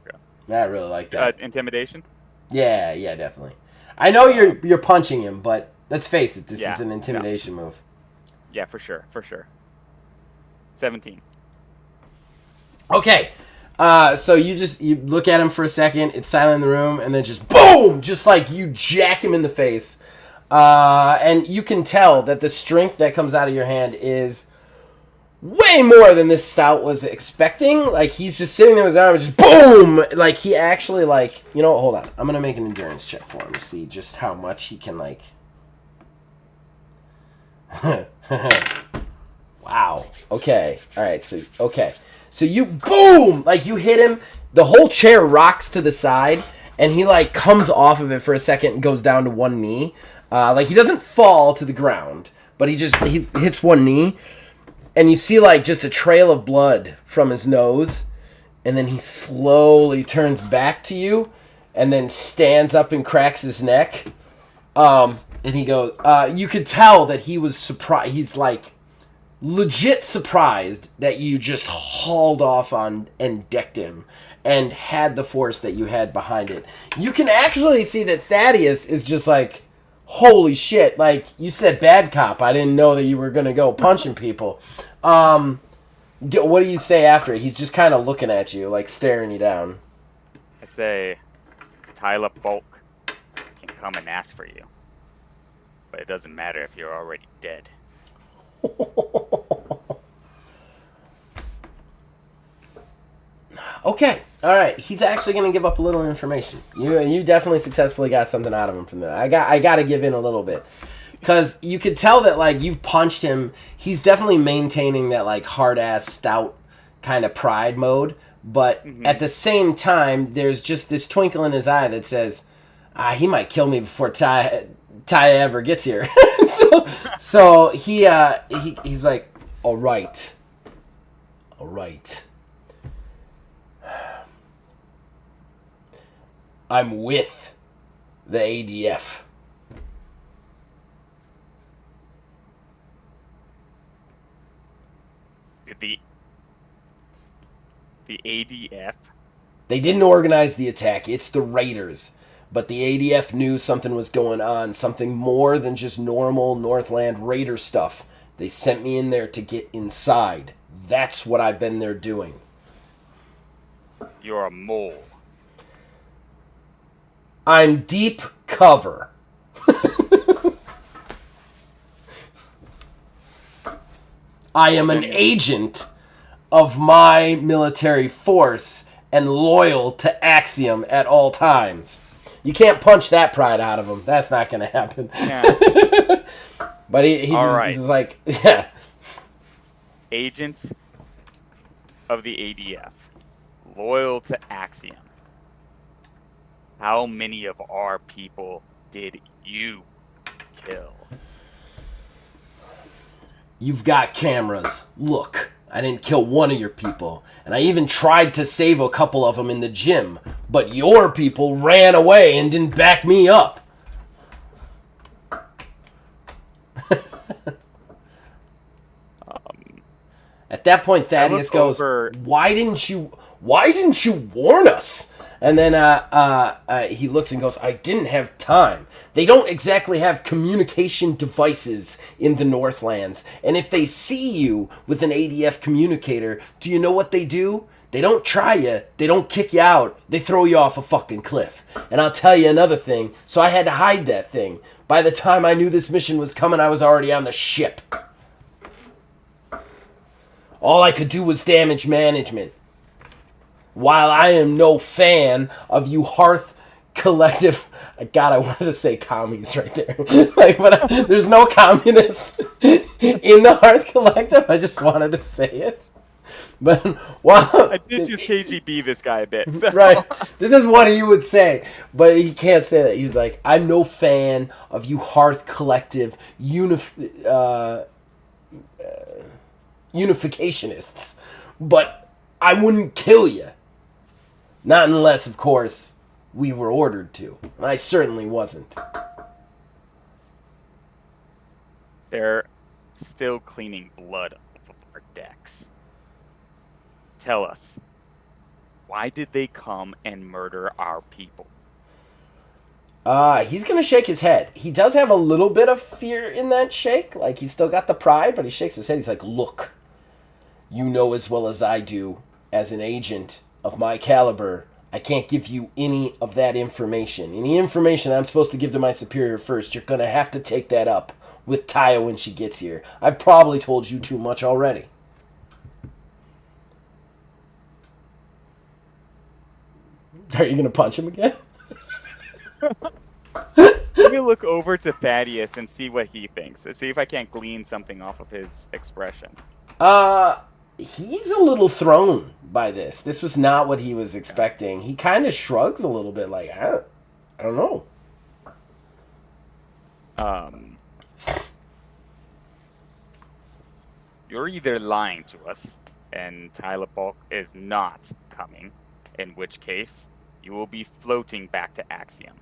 S4: Okay.
S1: I really like that.
S4: Intimidation?
S1: Yeah, definitely. I know you're punching him, but let's face it, this is an intimidation move.
S4: Yeah, for sure. 17.
S1: Okay. So you look at him for a second, it's silent in the room, and then just boom! Just like you jack him in the face. And you can tell that the strength that comes out of your hand is way more than this stout was expecting. Like, he's just sitting there with his arm and just boom! Like, he actually, like... You know what? Hold on. I'm going to make an endurance check for him to see just how much he can, like... Wow. Okay. Alright, so... Okay. So you... Boom! Like, you hit him. The whole chair rocks to the side, and he, like, comes off of it for a second and goes down to one knee. Like, he doesn't fall to the ground, but he hits one knee. And you see, like, just a trail of blood from his nose. And then he slowly turns back to you. And then stands up and cracks his neck. And he goes... you could tell that he was surprised. He's, like, legit surprised that you just hauled off on and decked him. And had the force that you had behind it. You can actually see that Thaddeus is just like... Holy shit, like, you said bad cop. I didn't know that you were going to go punching people. What do you say after it? He's just kind of looking at you, like, staring you down.
S4: I say, Taya Volk can come and ask for you. But it doesn't matter if you're already dead.
S1: Okay, alright. He's actually going to give up a little information. You definitely successfully got something out of him from that. I got to give in a little bit. Because you could tell that, like, you've punched him. He's definitely maintaining that, like, hard-ass, stout kind of pride mode. But at the same time, there's just this twinkle in his eye that says, he might kill me before Taya ever gets here. so he's like, all right. I'm with the ADF.
S4: The ADF?
S1: They didn't organize the attack. It's the Raiders. But the ADF knew something was going on. Something more than just normal Northland Raider stuff. They sent me in there to get inside. That's what I've been there doing.
S4: You're a mole.
S1: I'm deep cover. I am an agent of my military force and loyal to Axiom at all times. You can't punch that pride out of him. That's not going to happen.
S4: Yeah.
S1: But he's like, yeah.
S4: Agents of the ADF, loyal to Axiom. How many of our people did you kill?
S1: You've got cameras. Look, I didn't kill one of your people. And I even tried to save a couple of them in the gym. But your people ran away and didn't back me up. At that point, Thaddeus goes, Why didn't you warn us? And then he looks and goes, I didn't have time. They don't exactly have communication devices in the Northlands. And if they see you with an ADF communicator, do you know what they do? They don't try you. They don't kick you out. They throw you off a fucking cliff. And I'll tell you another thing. So I had to hide that thing. By the time I knew this mission was coming, I was already on the ship. All I could do was damage management. While I am no fan of you Hearth Collective... God, I wanted to say commies right there. There's no communists in the Hearth Collective. I just wanted to say it. But while...
S4: I did just KGB this guy a bit. So.
S1: Right. This is what he would say. But he can't say that. He's like, I'm no fan of you Hearth Collective unificationists, but I wouldn't kill you. Not unless, of course, we were ordered to. And I certainly wasn't.
S4: They're still cleaning blood off of our decks. Tell us, why did they come and murder our people?
S1: He's gonna shake his head. He does have a little bit of fear in that shake. Like, he's still got the pride, but he shakes his head. He's like, look, you know as well as I do, as an agent of my caliber, I can't give you any of that information. Any information I'm supposed to give to my superior first, you're gonna have to take that up with Taya when she gets here. I've probably told you too much already. Are you gonna punch him again?
S4: Let me look over to Thaddeus and see what he thinks. And see if I can't glean something off of his expression.
S1: He's a little thrown by this. This was not what he was expecting. He kind of shrugs a little bit like, I don't know.
S4: You're either lying to us, and Tyler Bulk is not coming, in which case you will be floating back to Axiom.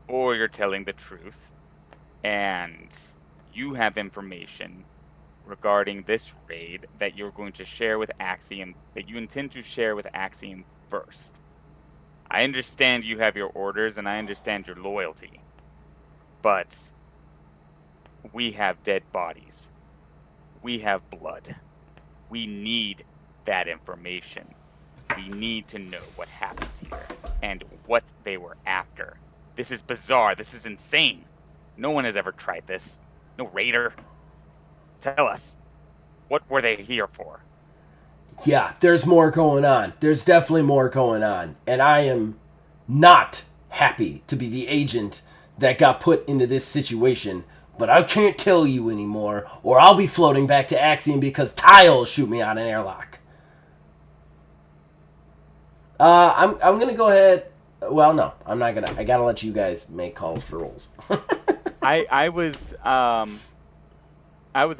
S4: Or you're telling the truth, and you have information regarding this raid that you're going to share with Axiom, that you intend to share with Axiom first. I understand you have your orders, and I understand your loyalty, but we have dead bodies. We have blood. We need that information. We need to know what happened here and what they were after. This is bizarre. This is insane. No one has ever tried this. No raider. Tell us, what were they here for?
S1: Yeah, there's more going on. There's definitely more going on. And I am not happy to be the agent that got put into this situation. But I can't tell you anymore, or I'll be floating back to Axiom because Ty will shoot me out an airlock. I'm gonna go ahead. Well, no, I'm not gonna. I gotta let you guys make calls for rolls.
S4: I was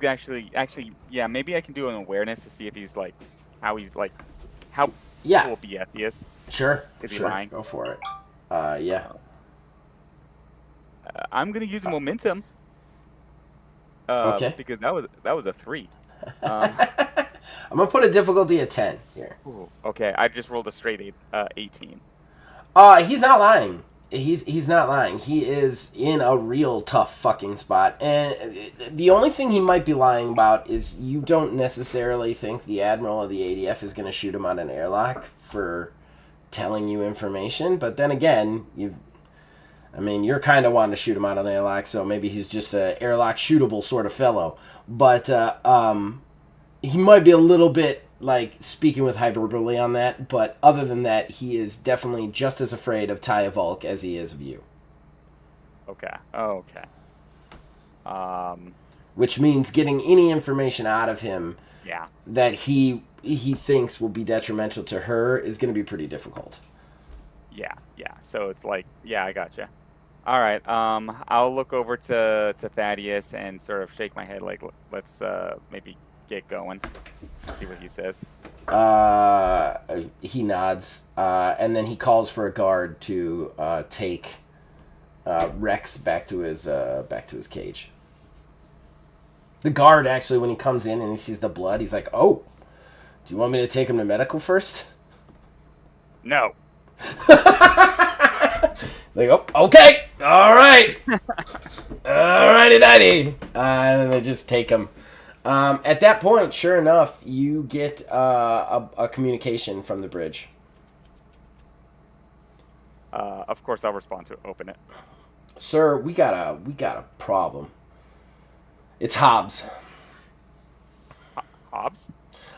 S4: actually, yeah, maybe I can do an awareness to see if he's like, how full of BS he is.
S1: Sure.
S4: Is he
S1: sure.
S4: lying?
S1: Go for it. Yeah.
S4: I'm gonna use momentum.
S1: Okay.
S4: Because that was a 3.
S1: I'm gonna put a difficulty at 10 here.
S4: Ooh, okay, I just rolled a straight 18.
S1: He's not lying. He's not lying. He is in a real tough fucking spot. And the only thing he might be lying about is you don't necessarily think the Admiral of the ADF is going to shoot him on an airlock for telling you information. But then again, you're kind of wanting to shoot him out on an airlock, so maybe he's just a airlock shootable sort of fellow. But he might be a little bit like speaking with hyperbole on that, but other than that, he is definitely just as afraid of Taya Volk as he is of you.
S4: Okay.
S1: Which means getting any information out of him
S4: Yeah.
S1: that he thinks will be detrimental to her is going to be pretty difficult.
S4: Yeah. So it's like, yeah, I gotcha. All right. I'll look over to Thaddeus and sort of shake my head like, let's maybe get going. See what he says.
S1: He nods, and then he calls for a guard to take Rex back to his cage. The guard actually, when he comes in and he sees the blood, he's like, "Oh, do you want me to take him to medical first?"
S4: No.
S1: He's like, "Oh, okay, all right, alrighty, nighty," and then they just take him. At that point, sure enough, you get a communication from the bridge.
S4: Of course, I'll respond to open it.
S1: Sir, we got a problem. It's Hobbs.
S4: Hobbs?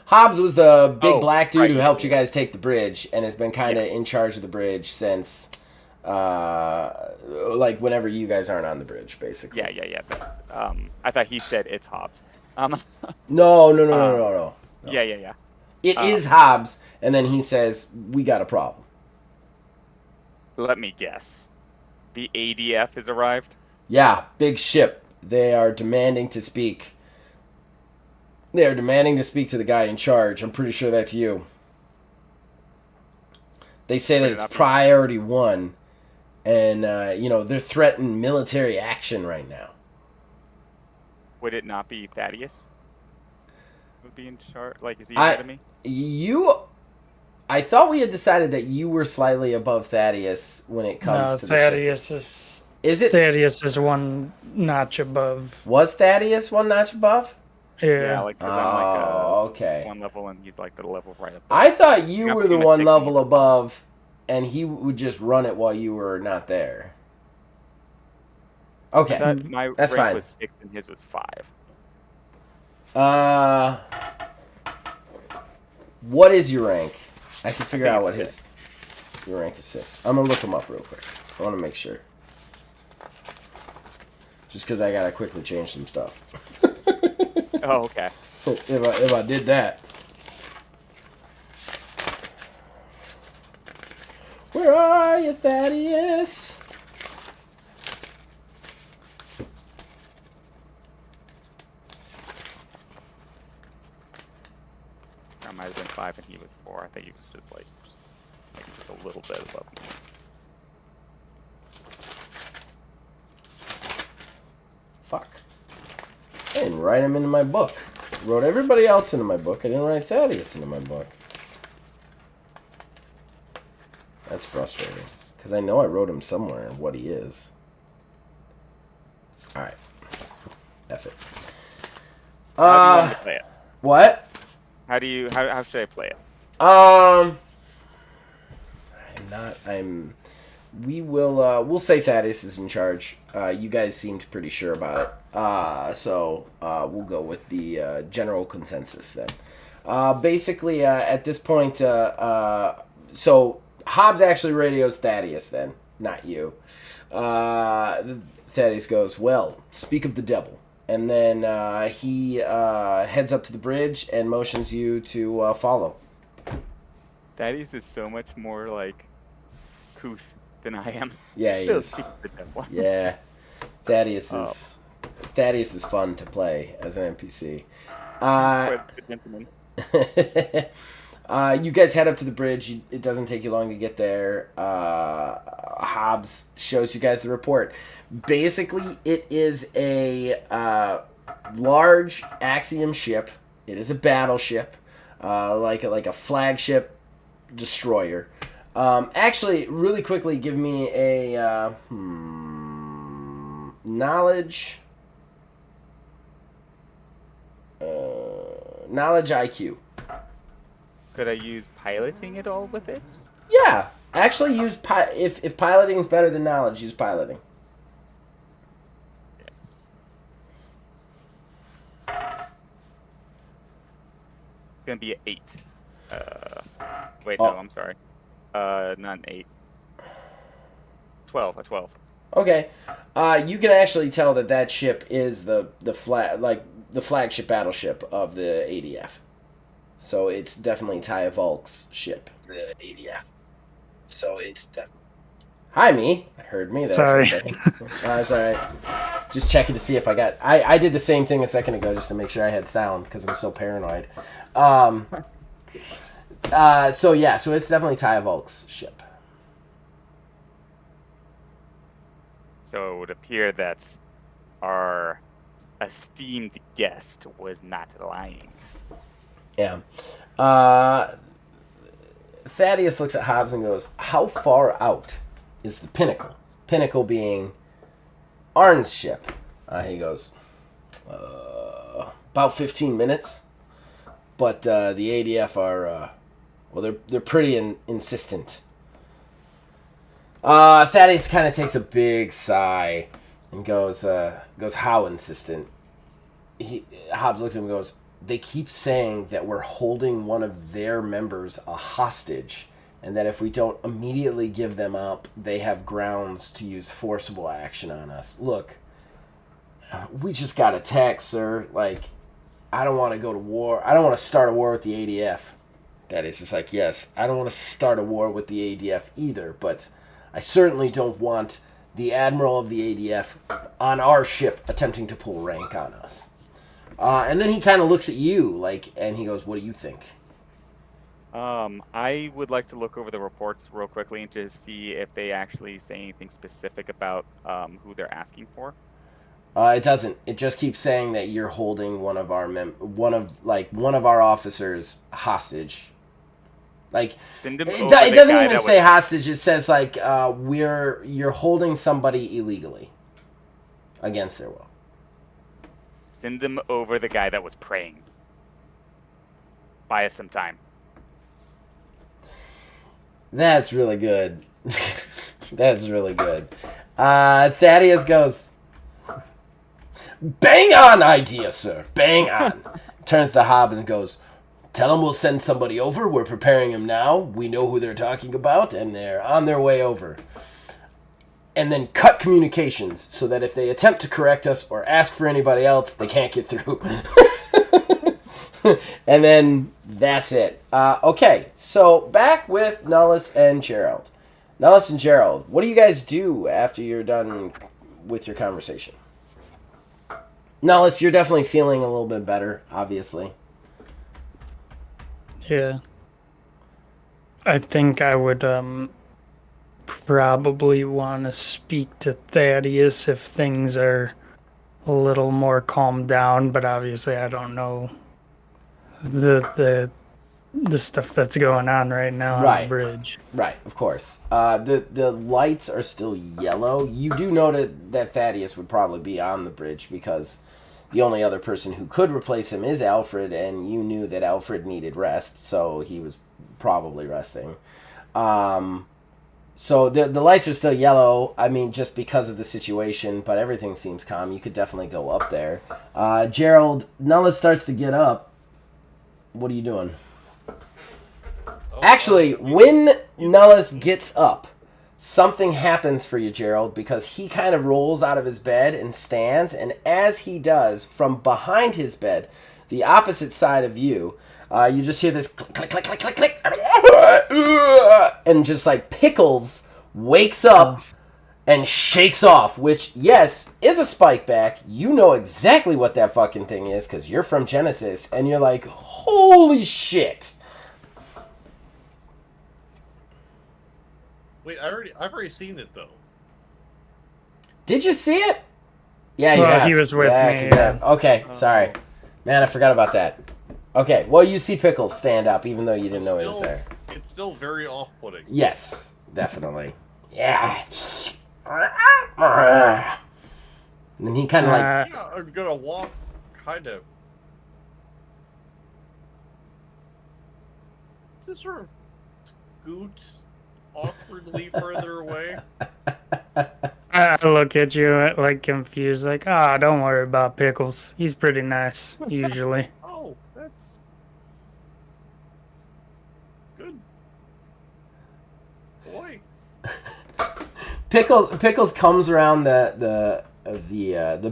S1: Hobbs was the big black dude
S4: right,
S1: who helped you
S4: yeah.
S1: guys take the bridge and has been kind of in charge of the bridge since, like, whenever you guys aren't on the bridge, basically.
S4: Yeah. But, I thought he said it's Hobbs.
S1: No.
S4: Yeah.
S1: It is Hobbs, and then he says, "We got a problem."
S4: Let me guess. The ADF has arrived?
S1: Yeah, big ship. They are demanding to speak. They are demanding to speak to the guy in charge. I'm pretty sure that's you. They say that it's priority 1, and, they're threatening military action right now.
S4: Would it not be Thaddeus? Would be in charge? Like, is he ahead of me?
S1: I thought we had decided that you were slightly above Thaddeus when it comes to the
S3: Thaddeus
S1: ship.
S3: is
S1: it?
S3: Thaddeus is one notch above.
S1: Was Thaddeus one notch above?
S3: Yeah.
S4: Like, because I'm
S1: okay.
S4: one level and he's like the level right above.
S1: I thought you were the one
S4: 16.
S1: level above, and he would just run it while you were not there. Okay,
S4: I thought my
S1: that's
S4: rank
S1: fine.
S4: was 6 and his was 5.
S1: What is your rank? I can figure out what
S4: it's
S1: your rank is 6. I'm gonna look him up real quick. I want to make sure. Just because I gotta quickly change some stuff.
S4: Oh, okay.
S1: If I did that. Where are you, Thaddeus?
S4: I might have been 5 and he was 4. I think he was just maybe just a little bit above me.
S1: Fuck. I didn't write him into my book. I wrote everybody else into my book. I didn't write Thaddeus into my book. That's frustrating. Because I know I wrote him somewhere what he is. Alright. F it.
S4: How do you want me to play it?
S1: What?
S4: How should I play it?
S1: We'll say Thaddeus is in charge. You guys seemed pretty sure about it. So we'll go with the general consensus then. Basically, at this point, so Hobbs actually radios Thaddeus then, not you. Thaddeus goes, "Well, speak of the devil." And then he heads up to the bridge and motions you to follow.
S4: Thaddeus is so much more like couth than I am.
S1: Yeah, he is. Yeah, Thaddeus is fun to play as an NPC. You guys head up to the bridge. It doesn't take you long to get there. Hobbs shows you guys the report. Basically, it is a large Axiom ship. It is a battleship, like a flagship destroyer. Actually, really quickly, give me a knowledge IQ.
S4: Could I use piloting at all with it?
S1: Yeah, actually, use if piloting is better than knowledge, use piloting.
S4: Yes. It's gonna be an 8. Wait, no, I'm sorry. Not an 8. 12. A 12.
S1: Okay, you can actually tell that ship is the flagship battleship of the ADF. So it's definitely Ty Volk's ship. The ADF. So it's definitely. Hi, me. I heard me there.
S3: Sorry.
S1: For a second. It's all right. Just checking to see if I got... I did the same thing a second ago just to make sure I had sound because I'm so paranoid. So it's definitely Ty Volk's ship.
S4: So it would appear that our esteemed guest was not lying.
S1: Yeah. Thaddeus looks at Hobbs and goes, how far out is the Pinnacle? Pinnacle being Arn's ship. He goes, about 15 minutes. But the ADF are, they're pretty insistent. Thaddeus kind of takes a big sigh and goes, how insistent? Hobbs looked at him and goes, they keep saying that we're holding one of their members a hostage, and that if we don't immediately give them up, they have grounds to use forcible action on us. Look, we just got attacked, sir. Like, I don't want to go to war. I don't want to start a war with the ADF. That is, it's like, yes, I don't want to start a war with the ADF either, but I certainly don't want the admiral of the ADF on our ship attempting to pull rank on us. And then he kind of looks at you, and he goes, what do you think?
S4: I would like to look over the reports real quickly and to see if they actually say anything specific about who they're asking for.
S1: It doesn't. It just keeps saying that you're holding one of our officers hostage. Like,
S4: Send him
S1: it
S4: over
S1: doesn't
S4: the guy
S1: even
S4: that
S1: say
S4: was,
S1: hostage. It says you're holding somebody illegally against their will.
S4: Send them over the guy that was praying. Buy us some time.
S1: That's really good. That's really good. Thaddeus goes, bang on idea, sir. Bang on. Turns to Hobbs and goes, tell him we'll send somebody over. We're preparing him now. We know who they're talking about, and they're on their way over. And then cut communications so that if they attempt to correct us or ask for anybody else, they can't get through. And then that's it. Okay, so back with Nullis and Gerald. Nullis and Gerald, what do you guys do after you're done with your conversation? Nullis, you're definitely feeling a little bit better, obviously.
S3: Yeah. I think I would probably want to speak to Thaddeus if things are a little more calmed down, but obviously I don't know the stuff that's going on right now on the bridge.
S1: Right, of course. The lights are still yellow. You do know that Thaddeus would probably be on the bridge because the only other person who could replace him is Alfred, and you knew that Alfred needed rest, so he was probably resting. So the lights are still yellow, I mean, just because of the situation, but everything seems calm. You could definitely go up there. Gerald, Nullis starts to get up. What are you doing? Actually, when Nullis gets up, something happens for you, Gerald, because he kind of rolls out of his bed and stands, and as he does, from behind his bed, the opposite side of you, you just hear this click, click, click, click, click, and just like Pickles wakes up and shakes off, which, yes, is a spike back. You know exactly what that fucking thing is because you're from Genesis, and you're like, holy shit.
S2: Wait, I've already seen it though.
S1: Did you see it? Yeah,
S3: He was with me. Yeah.
S1: Okay, sorry. Man, I forgot about that. Okay, well, you see Pickles stand up, even though you didn't know he was there.
S2: It's still very off-putting.
S1: Yes, definitely. Yeah. And then he kind of like...
S2: Yeah, I'm gonna walk kind of... Just sort of scoot awkwardly further away.
S3: I look at you like confused, like, don't worry about Pickles. He's pretty nice, usually.
S2: Oh, that's good. Boy.
S1: Pickles comes around the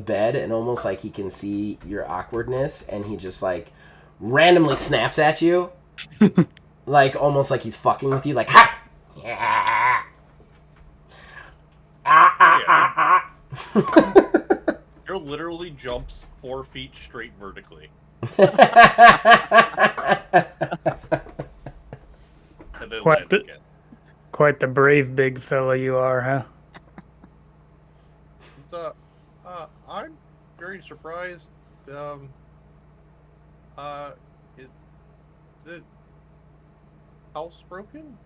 S1: bed and almost like he can see your awkwardness, and he just like randomly snaps at you, like almost like he's fucking with you, like ha. Yeah.
S2: Your literally jumps 4 feet straight vertically. And then
S3: Quite
S2: lands
S3: the-
S2: again.
S3: Quite the brave big fella you are, huh?
S2: It's I'm very surprised. Is the house broken?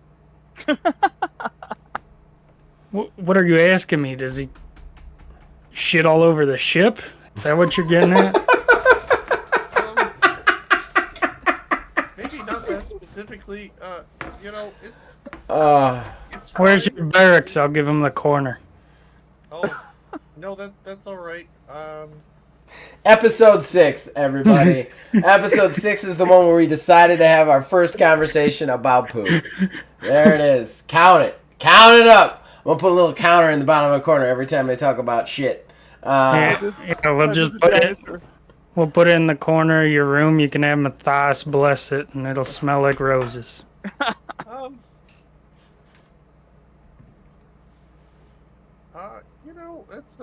S3: What are you asking me? Does he shit all over the ship? Is that what you're getting at?
S2: Maybe not that specifically. It's it's
S3: Where's
S2: fine.
S3: your barracks? I'll give him the corner.
S2: Oh, no, that's all right.
S1: Episode 6, everybody. Episode 6 is the one where we decided to have our first conversation about poop. There it is. Count it. Count it up. I'm going to put a little counter in the bottom of the corner every time they talk about shit.
S3: We'll just put it. We'll put it in the corner of your room. You can have Matthias bless it, and it'll smell like roses.
S2: That's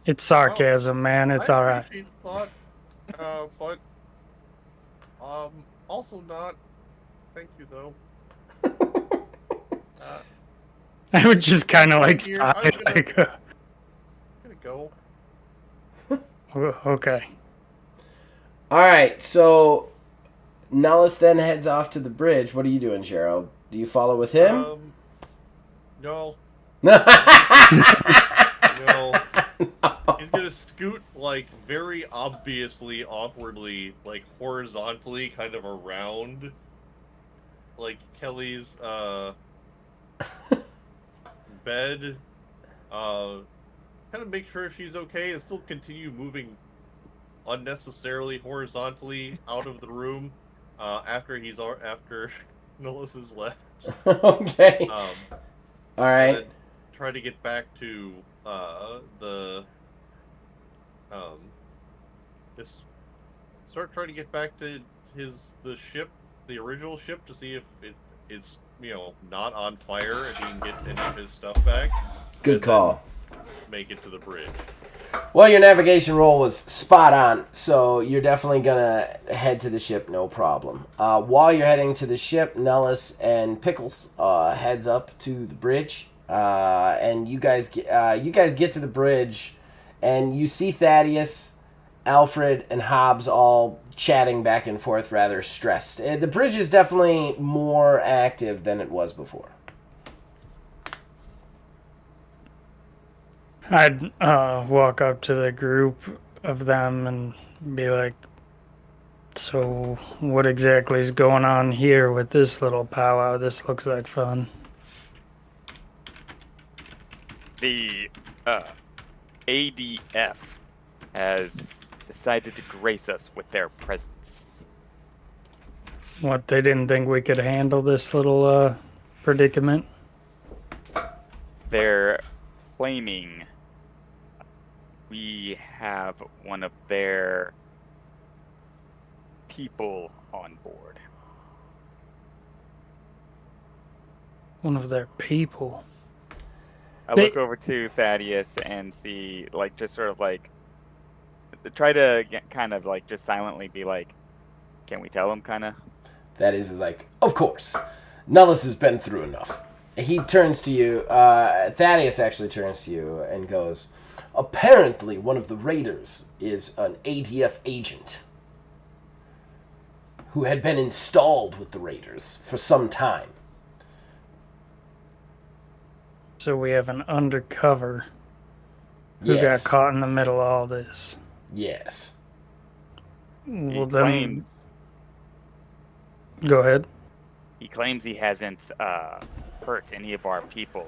S3: It's sarcasm, man. It's
S2: I
S3: all right.
S2: appreciate the thought, but also not. Thank you though.
S3: I would just kind of like
S2: Here,
S3: sigh,
S2: I'm gonna-
S3: like,
S2: I'm gonna go.
S3: okay.
S1: All right, so Nellis then heads off to the bridge. What are you doing, Gerald? Do you follow with him?
S2: No. No. He's gonna scoot, like, very obviously, awkwardly, like, horizontally, kind of around, like, Kelly's, bed, kind of make sure she's okay, and still continue moving unnecessarily horizontally out of the room, after Nullis has left.
S1: Okay.
S2: All
S1: right.
S2: then try to get back to try to get back to the ship, the original ship, to see if it's not on fire and he can get any of his stuff back.
S1: Good call.
S2: Make it to the bridge.
S1: Well, your navigation roll was spot on, so you're definitely gonna head to the ship, no problem. While you're heading to the ship, Nellis and Pickles heads up to the bridge, and you guys get to the bridge, and you see Thaddeus, Alfred, and Hobbs all chatting back and forth, rather stressed. The bridge is definitely more active than it was before.
S3: I'd walk up to the group of them and be like, so what exactly is going on here with this little powwow? This looks like fun.
S4: The ADF has decided to grace us with their presence.
S3: What, they didn't think we could handle this little predicament?
S4: They're claiming we have one of their people on board.
S3: One of their people.
S4: I look over to Thaddeus and see, like, just sort of like, try to kind of like just silently be like, can we tell him, kind of?
S1: Thaddeus is like, of course. Nellis has been through enough. He turns to you. Thaddeus actually turns to you and goes, apparently one of the raiders is an ADF agent who had been installed with the raiders for some time.
S3: So we have an undercover who
S1: Yes.
S3: got caught in the middle of all this.
S1: Yes.
S4: He
S3: Well, then,
S4: claims
S3: go ahead.
S4: he hasn't hurt any of our people.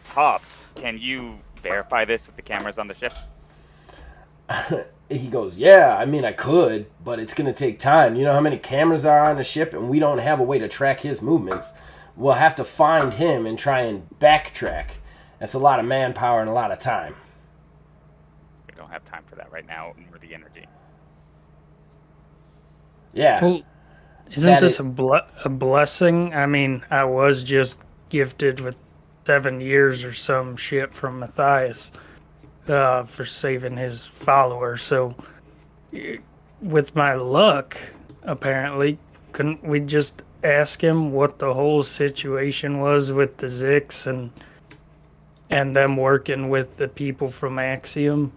S4: Hobbs, can you verify this with the cameras on the ship?
S1: He goes, yeah, I mean, I could, but it's going to take time. You know how many cameras are on the ship, and we don't have a way to track his movements. We'll have to find him and try and backtrack. That's a lot of manpower and a lot of time.
S4: We don't have time for that right now, nor the energy.
S1: Yeah.
S3: Well, isn't this a blessing? I mean, I was just gifted with 7 years or some shit from Matthias. for saving his follower. So, with my luck, apparently, couldn't we just ask him what the whole situation was with the Zix and them working with the people from Axiom?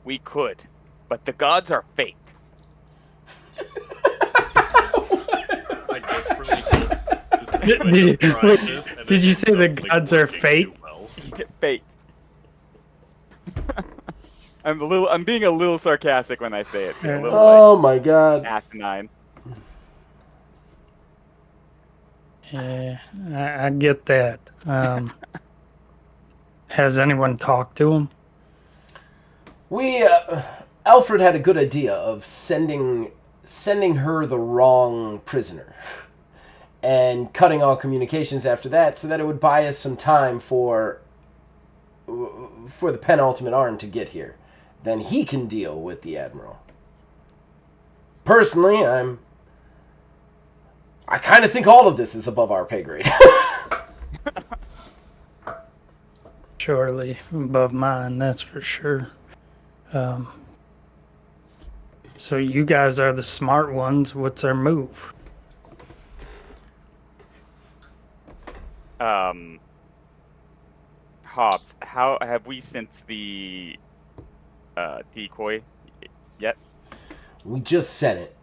S4: We could, but the gods are fake.
S2: I desperately hope this is
S3: Did you-
S2: trying
S3: wait,
S2: this, and
S3: did
S2: it
S3: you
S2: ends
S3: say the
S2: up, like,
S3: gods are
S2: working
S3: fake?
S2: too well.
S4: Faked. I'm being a little sarcastic when I say it. Too. A little
S1: Oh my god.
S4: asinine.
S3: Yeah, I get that. Has anyone talked to him?
S1: We, Alfred had a good idea of sending her the wrong prisoner. And cutting all communications after that so that it would buy us some time for the penultimate Arn to get here. Then he can deal with the Admiral. Personally, I kind of think all of this is above our pay grade.
S3: Surely above mine, that's for sure. So you guys are the smart ones. What's our move?
S4: Hobbs, how have we sent the decoy yet?
S1: We just sent it.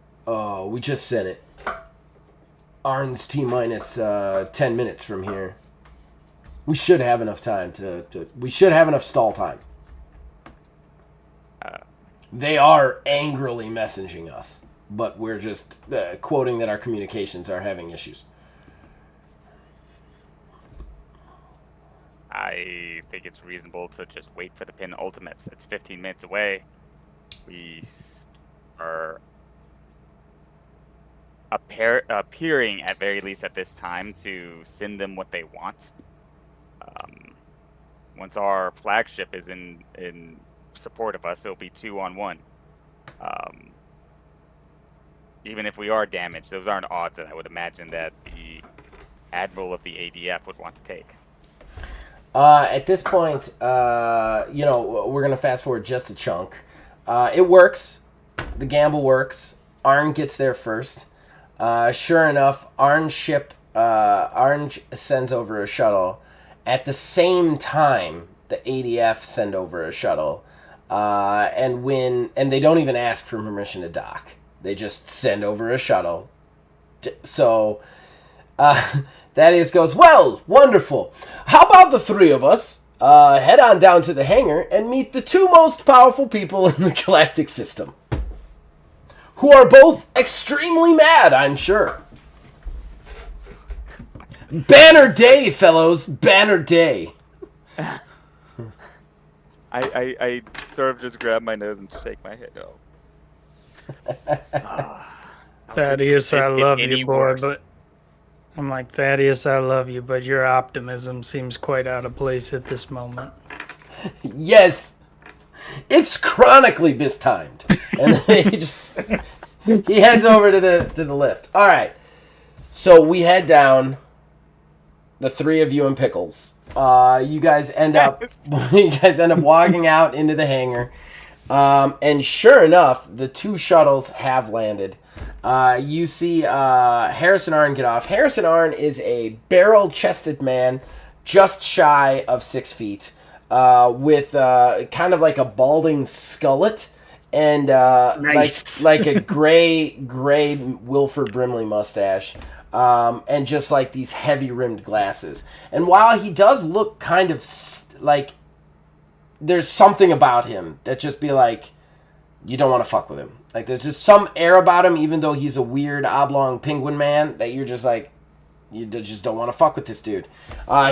S1: Arn's T-minus 10 minutes from here. We should have enough time we should have enough stall time. They are angrily messaging us, but we're just quoting that our communications are having issues.
S4: I think it's reasonable to just wait for the penultimates. It's 15 minutes away. We are appearing, at very least at this time, to send them what they want. Once our flagship is in support of us, it'll be 2-on-1. Even if we are damaged, those aren't odds that I would imagine that the Admiral of the ADF would want to take.
S1: At this point, we're going to fast forward just a chunk. It works. The gamble works. Arn gets there first. Sure enough, Arn sends over a shuttle. At the same time, the ADF send over a shuttle. And they don't even ask for permission to dock. They just send over a shuttle. So, Thaddeus goes, well, wonderful. How about the three of us head on down to the hangar and meet the two most powerful people in the galactic system, who are both extremely mad, I'm sure. Banner day, fellows. Banner day.
S4: I sort of just grab my nose and shake my head.
S3: Thaddeus, I love
S4: any
S3: you, boy,
S4: worse.
S3: but I'm like, Thaddeus, I love you, but your optimism seems quite out of place at this moment.
S1: Yes. It's chronically mistimed. And he heads over to the lift. All right. So we head down, the three of you and Pickles. You guys end up walking out into the hangar. And sure enough, the two shuttles have landed. You see Harrison Arn get off. Harrison Arn is a barrel-chested man, just shy of 6 feet, with kind of like a balding skullet and
S3: Nice.
S1: like a gray Wilford Brimley mustache. And just like these heavy-rimmed glasses. And while he does look kind of like there's something about him that just be like, you don't want to fuck with him. Like, there's just some air about him, even though he's a weird oblong penguin man, that you're just like, you just don't want to fuck with this dude.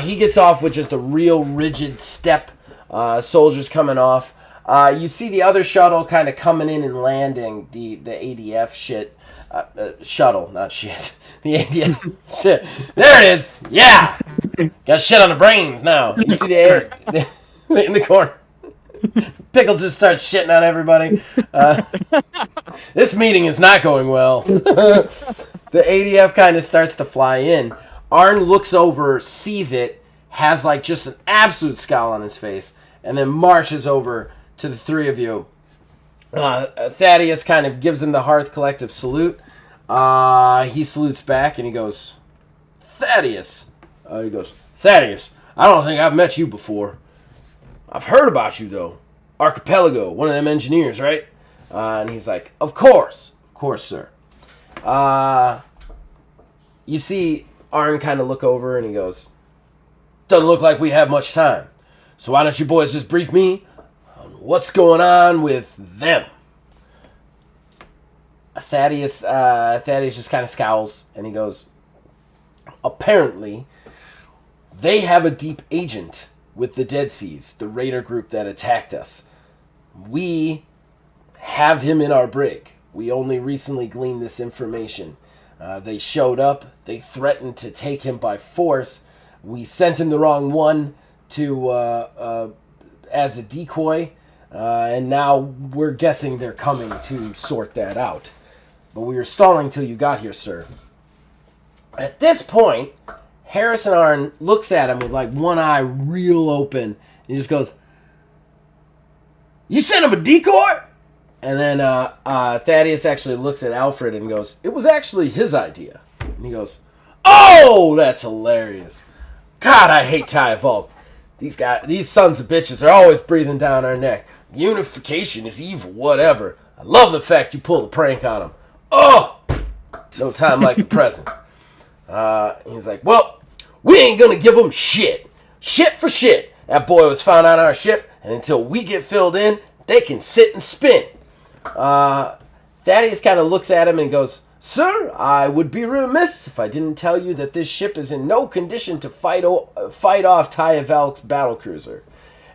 S1: He gets off with just a real rigid step. Soldiers coming off. You see the other shuttle kind of coming in and landing, the ADF shit. Shuttle, not shit. The ADF shit. There it is. Yeah. Got shit on the brains now. You see the in the corner. Pickles just starts shitting on everybody. This meeting is not going well. The ADF kind of starts to fly in. Arn looks over, sees it, has like just an absolute scowl on his face, and then marches over to the three of you. Thaddeus kind of gives him the Hearth Collective salute. He salutes back, and he goes, Thaddeus. Thaddeus, I don't think I've met you before. I've heard about you, though. Archipelago, one of them engineers, right? And he's like, Of course, sir. You see Arn kind of look over, and he goes, Doesn't look like we have much time. So why don't you boys just brief me on what's going on with them? Thaddeus just kind of scowls, and he goes, Apparently, they have a deep agent with the Dead Seas, the raider group that attacked us. We have him in our brig. We only recently gleaned this information. They showed up. They threatened to take him by force. We sent him the wrong one to as a decoy, and now we're guessing they're coming to sort that out. But we were stalling till you got here, sir. At this point, Harrison Arn looks at him with like one eye real open. He just goes, You sent him a decoy? And then Thaddeus actually looks at Alfred and goes, It was actually his idea. And he goes, Oh, that's hilarious. God, I hate Ty Volk. These sons of bitches are always breathing down our neck. Unification is evil, whatever. I love the fact you pulled a prank on him. Oh, no time like the present. He's like, Well, we ain't gonna give him shit. Shit for shit. That boy was found on our ship, and until we get filled in, they can sit and spin. Thaddeus kind of looks at him and goes, Sir, I would be remiss if I didn't tell you that this ship is in no condition to fight off Taya Valk's battlecruiser.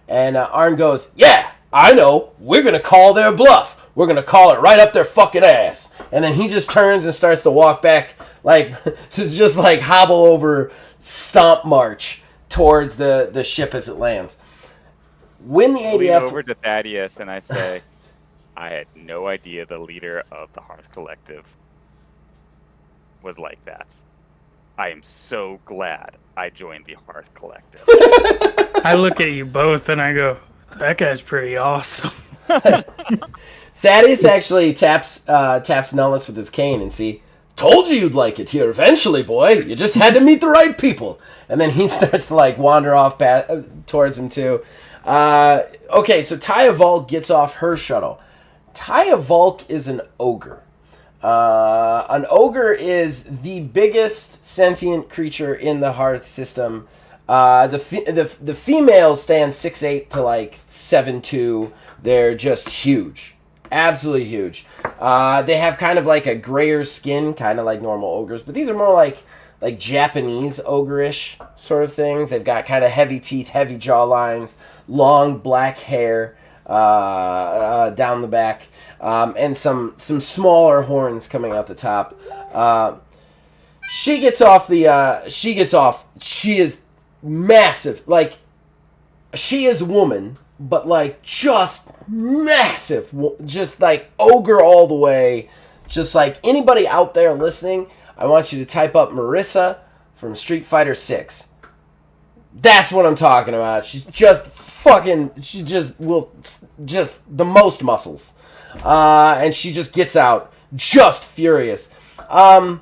S1: And Arn goes, Yeah, I know. We're going to call their bluff. We're going to call it right up their fucking ass. And then he just turns and starts to walk back, like, to just like hobble over, stomp march towards the ship as it lands. When the
S4: I lean
S1: ADF...
S4: over to Thaddeus and I say, I had no idea the leader of the Hearth Collective was like that. I am so glad I joined the Hearth Collective.
S3: I look at you both and I go, that guy's pretty awesome.
S1: Thaddeus actually taps Nellis with his cane and see, Told you you'd like it here eventually, boy. You just had to meet the right people. And then he starts to like wander off towards him too. Okay, so Taya Volk gets off her shuttle. Taya Volk is an ogre. An ogre is the biggest sentient creature in the Hearth system. The females stand 6'8" to like 7'2". They're just huge. Absolutely huge. They have kind of like a grayer skin, kind of like normal ogres, but these are more like Japanese ogre-ish sort of things. They've got kind of heavy teeth, heavy jawlines, long black hair down the back, and some smaller horns coming out the top. She gets off. She is massive. Like, she is woman, but like just massive, just like ogre all the way. Just like anybody out there listening, I want you to type up Marissa from Street Fighter 6. That's what I'm talking about. She's just the most muscles. And she just gets out just furious. You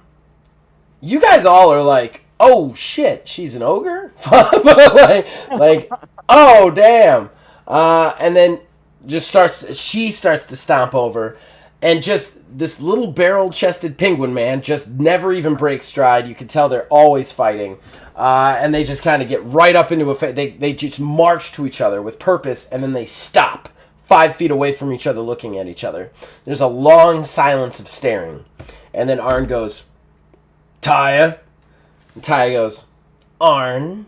S1: guys all are like, oh shit, she's an ogre? like, oh damn. And then she starts to stomp over, and just this little barrel-chested penguin man just never even breaks stride. You can tell they're always fighting. And they just kind of get right up into a fight. They just march to each other with purpose, and then they stop 5 feet away from each other looking at each other. There's a long silence of staring. And then Arn goes, Taya. And Taya goes, Arn.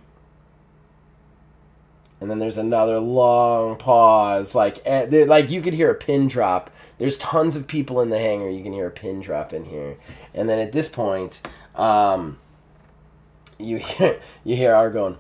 S1: And then there's another long pause. Like you could hear a pin drop. There's tons of people in the hangar. You can hear a pin drop in here. And then at this point, you hear Ar going,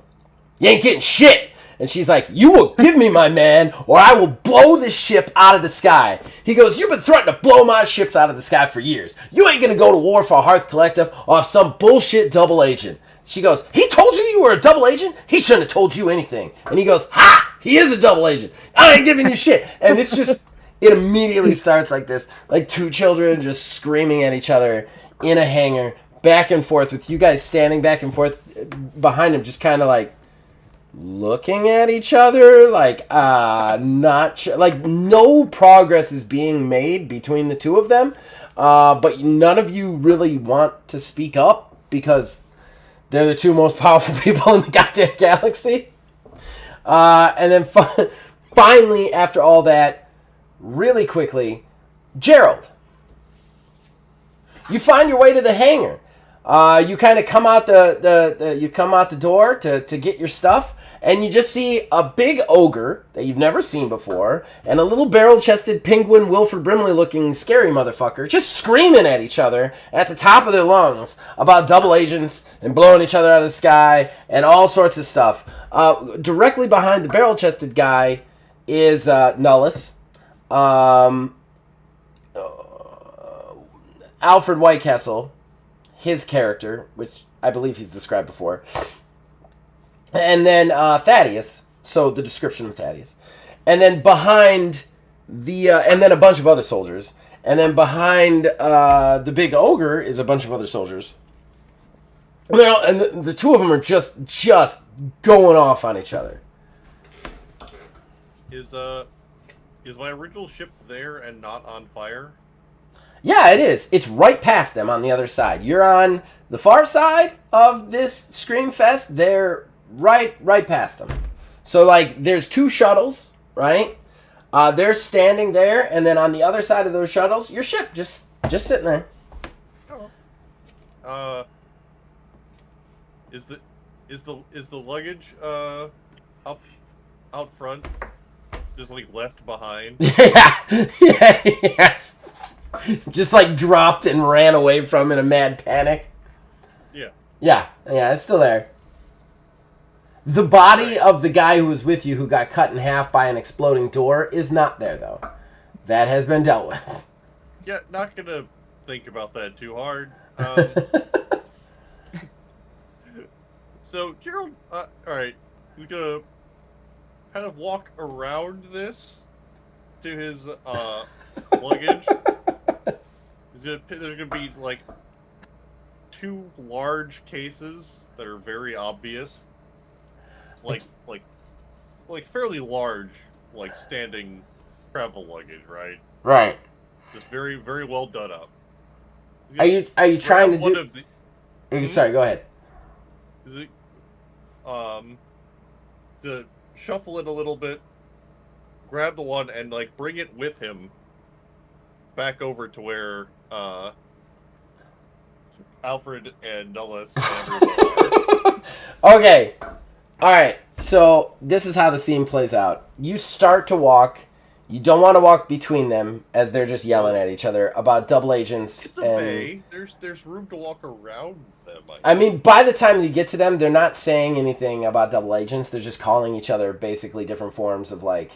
S1: You ain't getting shit! And she's like, You will give me my man, or I will blow this ship out of the sky. He goes, You've been threatening to blow my ships out of the sky for years. You ain't gonna go to war for a Hearth Collective off some bullshit double agent. She goes, He told you were a double agent? He shouldn't have told you anything. And he goes, Ha! He is a double agent. I ain't giving you shit. And it's just, it immediately starts like this. Like two children just screaming at each other in a hangar, back and forth, with you guys standing back and forth behind him, just kind of like looking at each other, like, not sure. Like, no progress is being made between the two of them. But none of you really want to speak up because they're the two most powerful people in the goddamn galaxy. And then finally, after all that, really quickly, Gerald, you find your way to the hangar. You kind of come out you come out the door to get your stuff, and you just see a big ogre that you've never seen before, and a little barrel-chested penguin, Wilford Brimley-looking scary motherfucker, just screaming at each other at the top of their lungs about double agents and blowing each other out of the sky and all sorts of stuff. Directly behind the barrel-chested guy is Nullus. Alfred Whitecastle, his character, which I believe he's described before. And then Thaddeus, so the description of Thaddeus. And then behind and then a bunch of other soldiers. And then behind the big ogre is a bunch of other soldiers. And the two of them are just going off on each other.
S2: Is my original ship there and not on fire?
S1: Yeah, it is. It's right past them on the other side. You're on the far side of this Scream Fest. They're right past them. So, like, there's two shuttles, right? They're standing there, and then on the other side of those shuttles, your ship just sitting there.
S2: Oh. Is the luggage up out front, just like left behind?
S1: Yeah. Yes. Just like dropped and ran away from in a mad panic. Yeah, it's still there. The body of the guy who was with you, who got cut in half by an exploding door, is not there, though. That has been dealt with.
S2: Yeah, not gonna think about that too hard. So Gerald, all right, he's gonna kind of walk around this to his luggage. There's gonna be like two large cases that are very obvious. It's like fairly large, like standing travel luggage, right?
S1: Right.
S2: Just very, very well done up.
S1: Are you trying to do? Sorry, go ahead.
S2: Is it to shuffle it a little bit, grab the one and like bring it with him back over to where Alfred and Nullus and everyone are.
S1: Okay. Alright, so this is how the scene plays out. You start to walk. You don't want to walk between them as they're just yelling at each other about double agents.
S2: It's a bay. There's room to walk around them.
S1: I mean, by the time you get to them, they're not saying anything about double agents. They're just calling each other basically different forms of like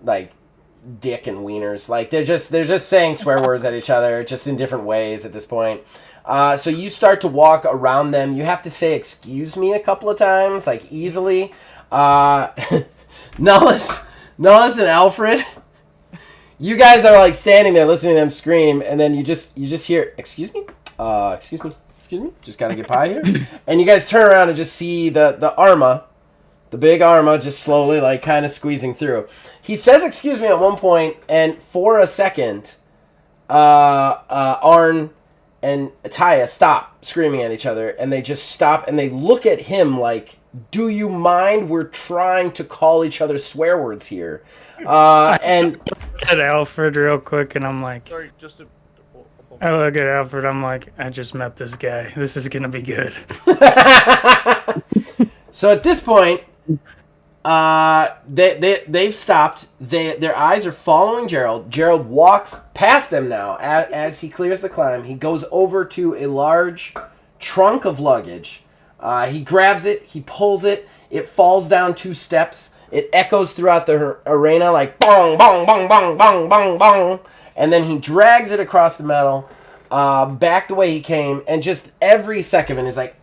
S1: dick and wieners. Like they're just saying swear words at each other, just in different ways at this point. So you start to walk around them. You have to say "excuse me" a couple of times, like easily. Nullus and Alfred, you guys are like standing there listening to them scream, and then you just hear "excuse me, excuse me, excuse me." Just gotta get by here, and you guys turn around and just see the Arma. The big Arma just slowly, like, kind of squeezing through. He says "excuse me" at one point, and for a second, Arn and Taya stop screaming at each other, and they just stop, and they look at him like, do you mind? We're trying to call each other swear words here. And
S3: At Alfred real quick, and I'm like...
S2: Sorry, just to...
S3: I look at Alfred, I'm like, I just met this guy. This is gonna be good.
S1: So at this point... they've stopped. Their eyes are following Gerald. Gerald walks past them now as he clears the climb. He goes over to a large trunk of luggage. He grabs it. He pulls it. It falls down 2 steps. It echoes throughout the arena like bong, bong, bong, bong, bong, bong, bong. And then he drags it across the metal, back the way he came, and just every second is like...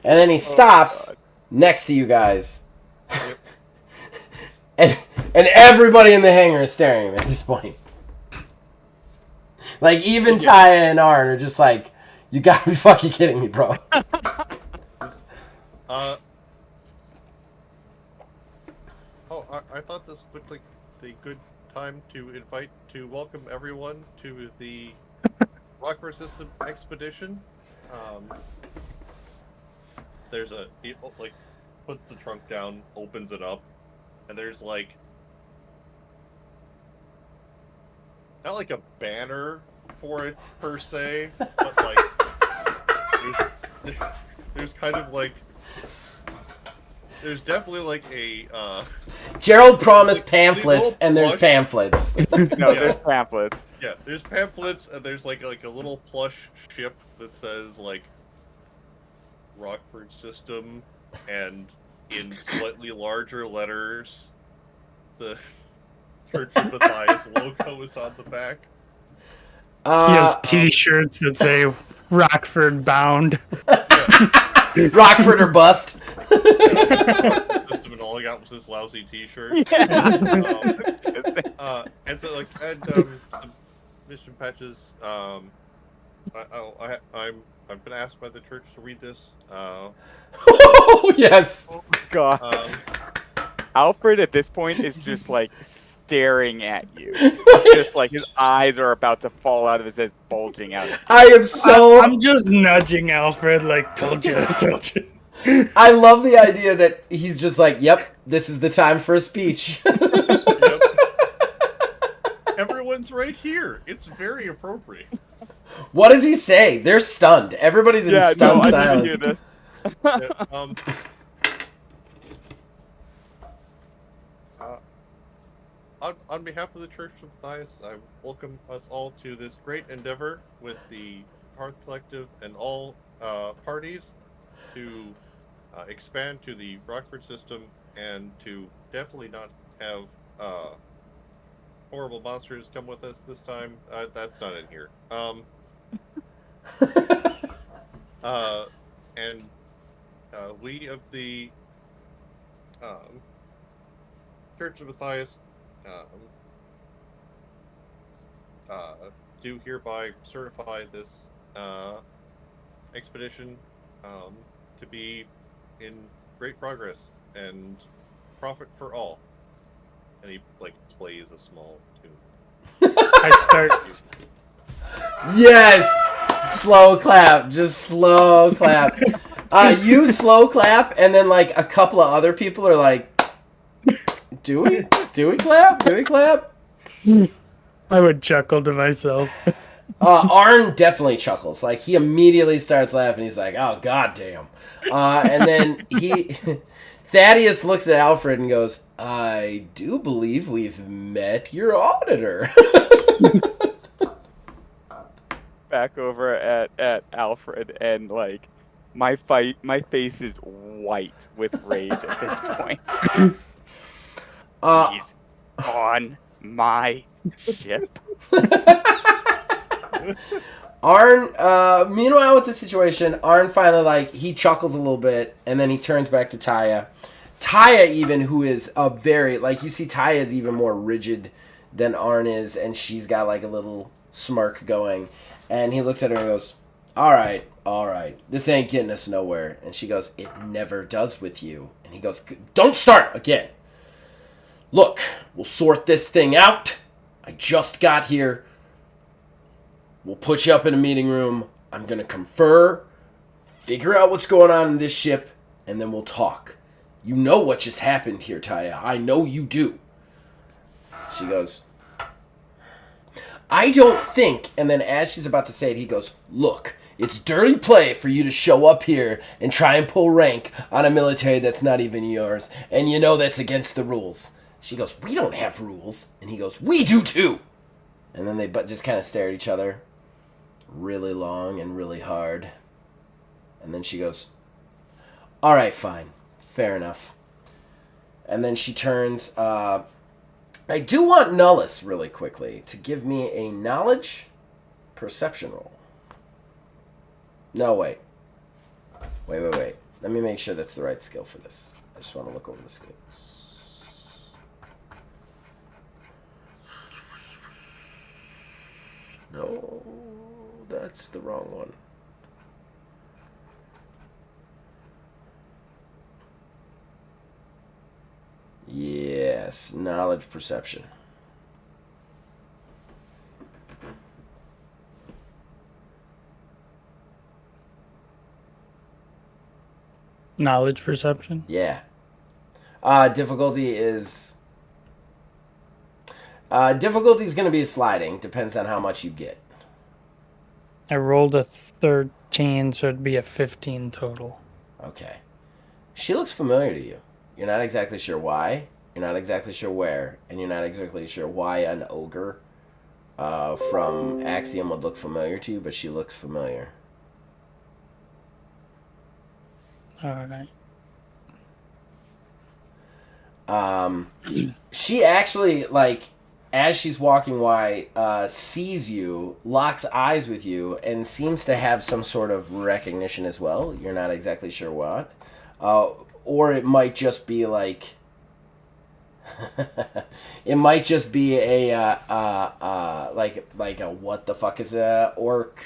S1: And then he stops
S4: God.
S1: next to you guys.
S2: Yep.
S1: And everybody in the hangar is staring at him at this point. Like, even Taya and Arn are just like, you gotta be fucking kidding me, bro.
S2: I thought this looked like the good time to welcome everyone to the Rockford System expedition. There's he like puts the trunk down, opens it up, and there's like not like a banner for it per se, but like there's kind of like there's definitely like a
S1: Gerald promised
S2: like,
S1: pamphlets, and there's
S2: plush.
S1: pamphlets.
S4: No,
S2: Yeah.
S4: there's pamphlets.
S2: Yeah, there's pamphlets, and there's like a little plush ship that says like Rockford System, and in slightly larger letters, the Church of Matthias logo is on the back.
S3: He has T-shirts that say Rockford bound.
S2: Yeah,
S1: Rockford or bust.
S2: Rockford System, and all I got was this lousy T-shirt.
S4: Yeah.
S2: And so like the mission patches. I've been asked by the church to read this.
S1: Oh, yes.
S4: Oh, God.
S2: Um,
S4: Alfred at this point is just like staring at you. Just like his eyes are about to fall out of his head, bulging out.
S1: I am so...
S3: I'm just nudging Alfred, like, told you.
S1: I love the idea that he's just like, yep, this is the time for a speech.
S2: Yep. Everyone's right here. It's very appropriate.
S1: What does he say? They're stunned. Everybody's in
S4: Yeah,
S1: stunned
S4: no, I
S1: silence.
S4: need to hear this.
S2: Yeah, on behalf of the Church of Matthias, I welcome us all to this great endeavor with the Hearth Collective and all parties to expand to the Rockford System and to definitely not have horrible monsters come with us this time. That's not in here. And we of the Church of Matthias do hereby certify this expedition to be in great progress and profit for all. And he like plays a small tune.
S3: I start.
S1: Yes! Slow clap. Just slow clap. You slow clap, and then like a couple of other people are like, do we? Do we clap? Do we clap?
S3: I would chuckle to myself.
S1: Arn definitely chuckles. Like, he immediately starts laughing. He's like, oh, goddamn. And then Thaddeus looks at Alfred and goes, I do believe we've met your auditor.
S4: Back over at Alfred, and like my face is white with rage at this point. He's on my ship.
S1: Arn, meanwhile with the situation, Arn finally, like, he chuckles a little bit, and then he turns back to Taya. Taya, even, who is a very, like, you see Taya is even more rigid than Arn is, and she's got, like, a little smirk going. And he looks at her and goes, all right, this ain't getting us nowhere. And she goes, it never does with you. And he goes, don't start again. Look, we'll sort this thing out. I just got here. We'll put you up in a meeting room. I'm going to confer, figure out what's going on in this ship, and then we'll talk. You know what just happened here, Taya. I know you do. She goes, I don't think, and then as she's about to say it, he goes, look, it's dirty play for you to show up here and try and pull rank on a military that's not even yours, and you know that's against the rules. She goes, we don't have rules. And he goes, we do too. And then they just kind of stare at each other really long and really hard. And then she goes, all right, fine. Fair enough. And then she turns, I do want Nullis really quickly to give me a knowledge perception roll. No, wait. Wait. Let me make sure that's the right skill for this. I just want to look over the skills. No, that's the wrong one. Yes, knowledge perception.
S3: Knowledge perception.
S1: Yeah. Difficulty is going to be sliding. Depends on how much you get.
S3: I rolled a 13, so it'd be a 15 total.
S1: Okay. She looks familiar to you. You're not exactly sure why. You're not exactly sure where. And you're not exactly sure why an ogre from Axiom would look familiar to you, but she looks familiar.
S3: Alright.
S1: She actually, like, as she's walking by, sees you, locks eyes with you, and seems to have some sort of recognition as well. You're not exactly sure what. Or it might just be like... it might just be a, like a what the fuck is a orc...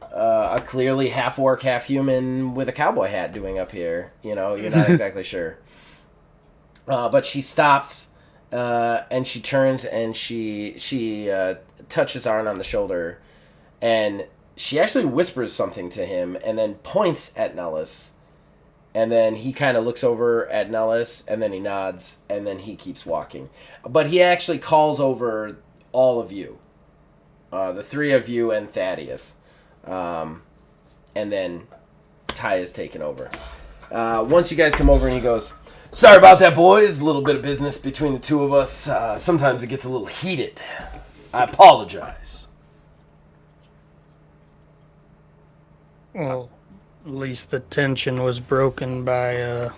S1: a clearly half orc, half human with a cowboy hat doing up here. You know, you're not exactly sure. But she stops, and she turns and she touches Arn on the shoulder, and she actually whispers something to him, and then points at Nellis, and then he kind of looks over at Nellis, and then he nods, and then he keeps walking. But he actually calls over all of you, the three of you and Thaddeus. And then Ty is taken over. Once you guys come over and he goes, "Sorry about that, boys. A little bit of business between the two of us. Sometimes it gets a little heated. I apologize."
S3: Well, at least the tension was broken by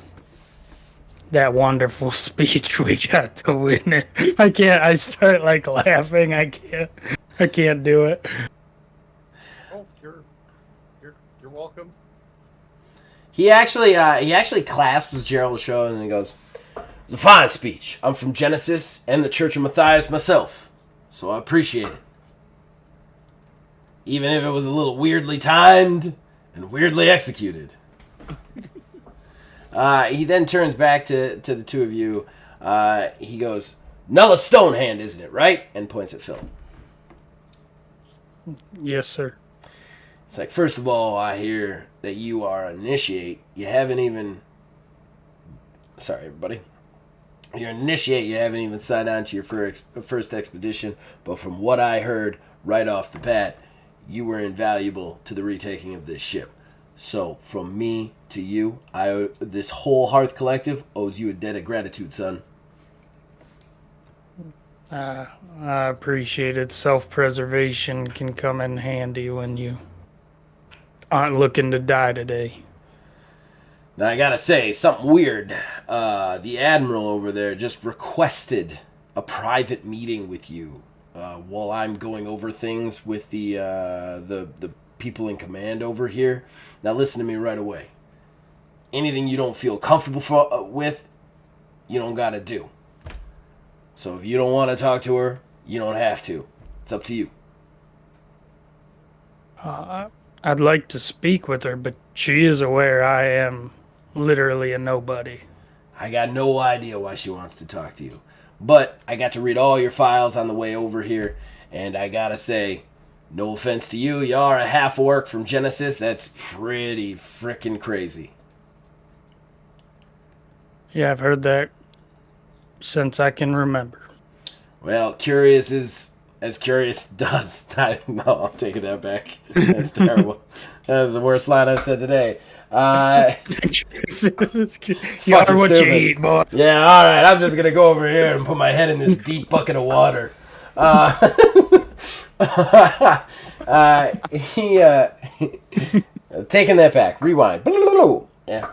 S3: that wonderful speech we got to witness. I start like laughing. I can't do it.
S2: Oh, you're welcome.
S1: He actually clasps Gerald's shoulder and he goes, "It was a fine speech. I'm from Genesis and the Church of Matthias myself, so I appreciate it. Even if it was a little weirdly timed and weirdly executed." He then turns back to the two of you. He goes, "Nulla Stonehand, isn't it, right?" And points at Phil.
S3: Yes, sir.
S1: It's like, "First of all, I hear that you are an initiate. You haven't even... Sorry, everybody. You're an initiate. You haven't even signed on to your first expedition. But from what I heard right off the bat, you were invaluable to the retaking of this ship. So, from me to you, this whole Hearth Collective owes you a debt of gratitude, son."
S3: I appreciate it. Self-preservation can come in handy when you aren't looking to die today.
S1: Now, I gotta say, something weird. The Admiral over there just requested a private meeting with you while I'm going over things with the people in command over here. Now, listen to me right away. Anything you don't feel comfortable with, you don't gotta do. So if you don't want to talk to her, you don't have to. It's up to you.
S3: I'd like to speak with her, but she is aware I am literally a nobody.
S1: I got no idea why she wants to talk to you. But I got to read all your files on the way over here, and I gotta say, no offense to you, you are a half-orc from Genesis. That's pretty frickin' crazy.
S3: Yeah, I've heard that since I can remember.
S1: Well, curious is as curious does. No, I'll take that back. That's terrible. That's the worst line I've said today.
S3: You are
S1: fucking
S3: what
S1: stupid.
S3: you eat, boy.
S1: Yeah, all right. I'm just gonna go over here and put my head in this deep bucket of water. Taking that back. Rewind. Yeah.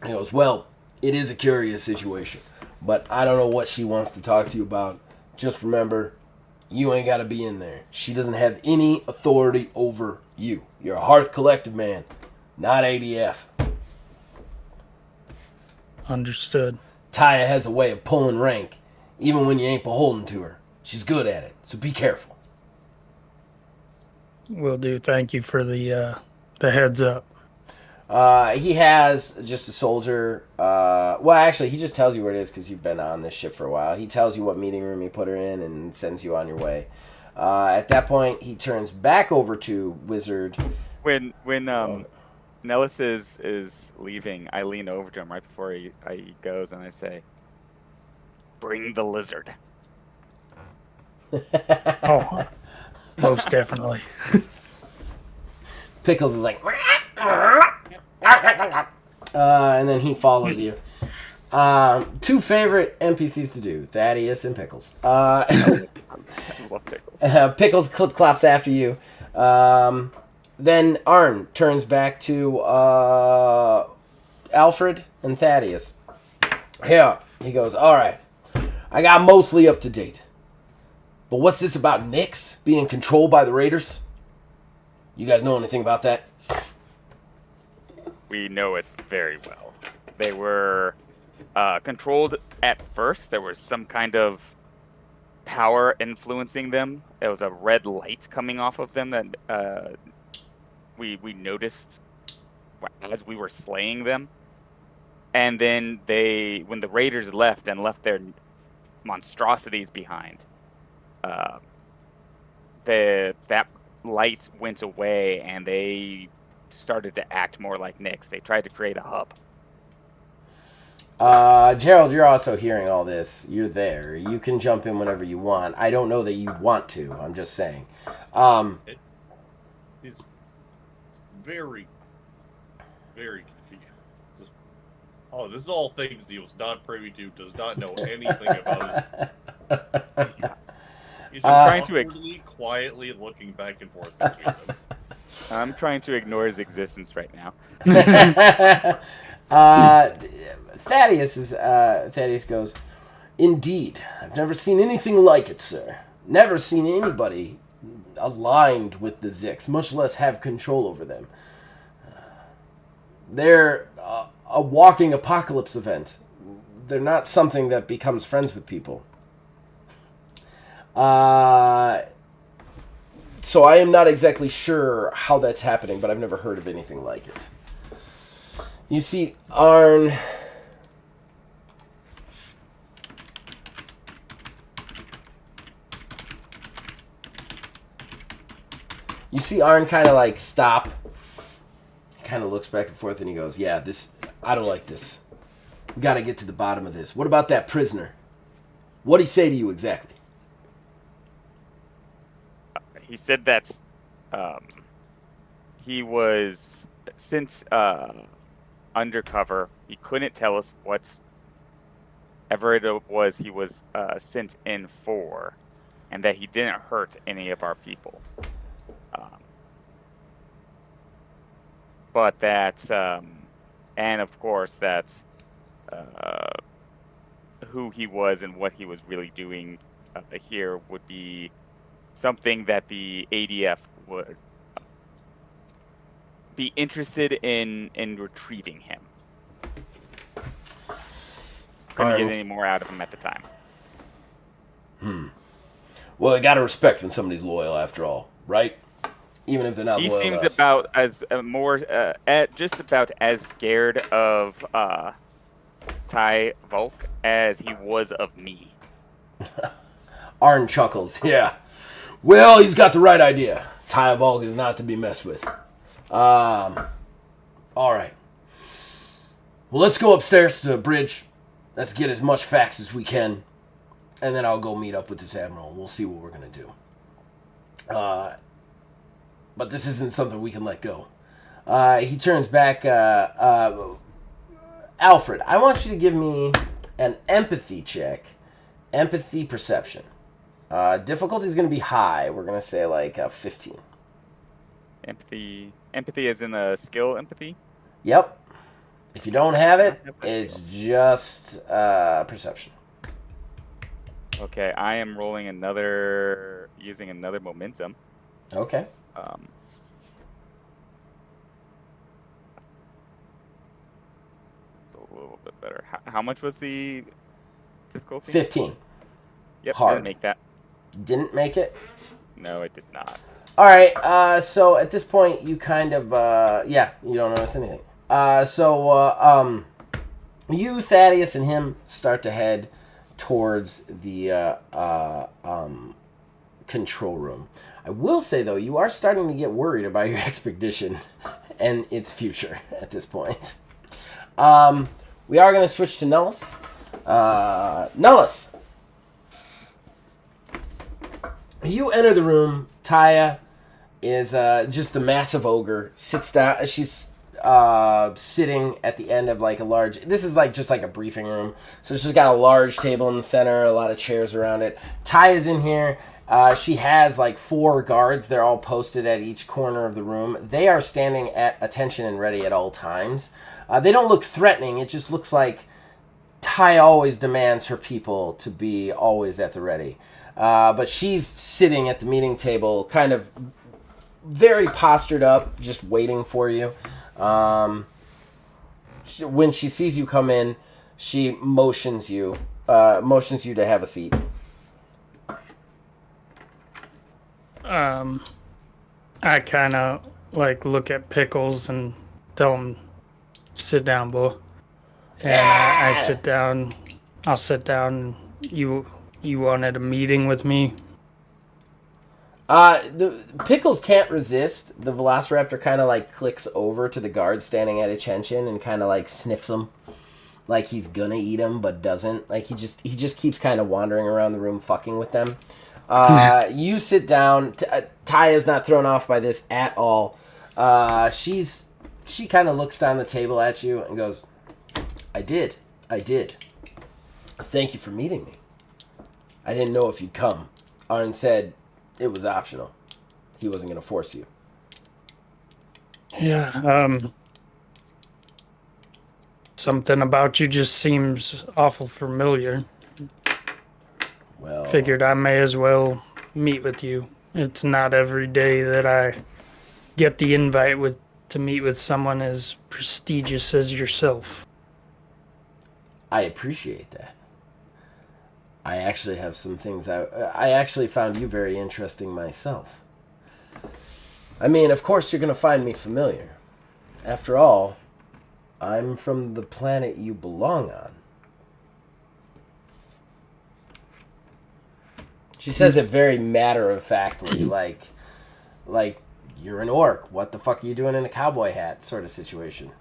S1: He goes, "Well, it is a curious situation, but I don't know what she wants to talk to you about. Just remember, you ain't got to be in there. She doesn't have any authority over you. You're a Hearth Collective man, not ADF."
S3: Understood.
S1: Taya has a way of pulling rank, even when you ain't beholden to her. She's good at it, so be careful.
S3: Will do. Thank you for the heads up.
S1: He has just a soldier. Well, actually, he just tells you where it is because you've been on this ship for a while. He tells you what meeting room he put her in and sends you on your way. At that point, he turns back over to Wizard.
S4: When Nellis is leaving, I lean over to him right before he goes, and I say, "Bring the lizard."
S3: Oh, most definitely.
S1: Pickles is like, and then he follows you. Two favorite NPCs to do: Thaddeus and Pickles.
S4: I love pickles.
S1: Pickles clip-clops after you. Then Arn turns back to Alfred and Thaddeus. Yeah, he goes, all right, I got mostly up to date. But what's this about Nyx being controlled by the Raiders? You guys know anything about that?
S4: We know it very well. They were controlled at first. There was some kind of power influencing them. There was a red light coming off of them that we noticed as we were slaying them. And then when the Raiders left and left their monstrosities behind, that light went away and they started to act more like Nyx. They tried to create a hub.
S1: Gerald, you're also hearing all this. You're there. You can jump in whenever you want. I don't know that you want to. I'm just saying.
S2: He's very, very confused. Just, this is all things he was not privy to, does not know anything about it. He's
S4: trying to
S2: quietly looking back and forth between them.
S4: I'm trying to ignore his existence right now.
S1: Thaddeus goes, indeed, I've never seen anything like it, sir. Never seen anybody aligned with the Zix, much less have control over them. They're a walking apocalypse event. They're not something that becomes friends with people. So I am not exactly sure how that's happening, but I've never heard of anything like it. You see Arn... You see Arn kind of like stop. He kind of looks back and forth and he goes, yeah, I don't like this. We got to get to the bottom of this. What about that prisoner? What'd he say to you exactly?
S4: He said that he was, since undercover, he couldn't tell us whatever it was he was sent in for, and that he didn't hurt any of our people. But that, and of course, that's who he was and what he was really doing here would be something that the ADF would be interested in retrieving him. Couldn't get any more out of him at the time.
S1: Well, you gotta respect when somebody's loyal after all, right? Even if they're not loyal.
S4: He seemed about as just about as scared of Ty Volk as he was of me.
S1: Arn chuckles. Yeah. Well, he's got the right idea. Ty Volk is not to be messed with. All right. Well, let's go upstairs to the bridge. Let's get as much facts as we can, and then I'll go meet up with this admiral, and we'll see what we're gonna do. But this isn't something we can let go. He turns back. Alfred, I want you to give me an empathy check. Empathy perception. Difficulty is going to be high. We're going to say like 15.
S4: Empathy as in a skill empathy?
S1: Yep. If you don't have it, it's just perception.
S4: Okay, I am rolling using another momentum.
S1: Okay.
S4: It's a little bit better. How much was the difficulty?
S1: 15.
S4: Yep,
S1: Hard.
S4: didn't make that.
S1: Didn't make it?
S4: No, it did not.
S1: All right, so at this point, you kind of, you don't notice anything. You, Thaddeus, and him start to head towards the control room. I will say, though, you are starting to get worried about your expedition and its future at this point. We are going to switch to Nullus. Nullus! You enter the room. Taya is just the massive ogre. Sits down. She's sitting at the end of like a large... This is like just like a briefing room. So she's got a large table in the center, a lot of chairs around it. Taya's in here. She has like 4 guards. They're all posted at each corner of the room. They are standing at attention and ready at all times. They don't look threatening. It just looks like Taya always demands her people to be always at the ready. But she's sitting at the meeting table, kind of very postured up, just waiting for you. When she sees you come in, she motions you to have a seat.
S3: I kind of like look at Pickles and tell him, "Sit down, boy." And I sit down. I'll sit down. You wanted a meeting with me?
S1: The Pickles can't resist. The Velociraptor kind of like clicks over to the guard standing at attention and kind of like sniffs him, like he's gonna eat him but doesn't. Like he just keeps kind of wandering around the room fucking with them. You sit down. Taya's not thrown off by this at all. She kind of looks down the table at you and goes, I did. Thank you for meeting me. I didn't know if you'd come. Arn said it was optional. He wasn't going to force you.
S3: Yeah, something about you just seems awful familiar.
S1: Well,
S3: Figured I may as well meet with you. It's not every day that I get the invite to meet with someone as prestigious as yourself.
S1: I appreciate that. I actually have some things I actually found you very interesting myself. I mean, of course you're going to find me familiar. After all, I'm from the planet you belong on. She says it very matter-of-factly, like you're an orc. What the fuck are you doing in a cowboy hat sort of situation.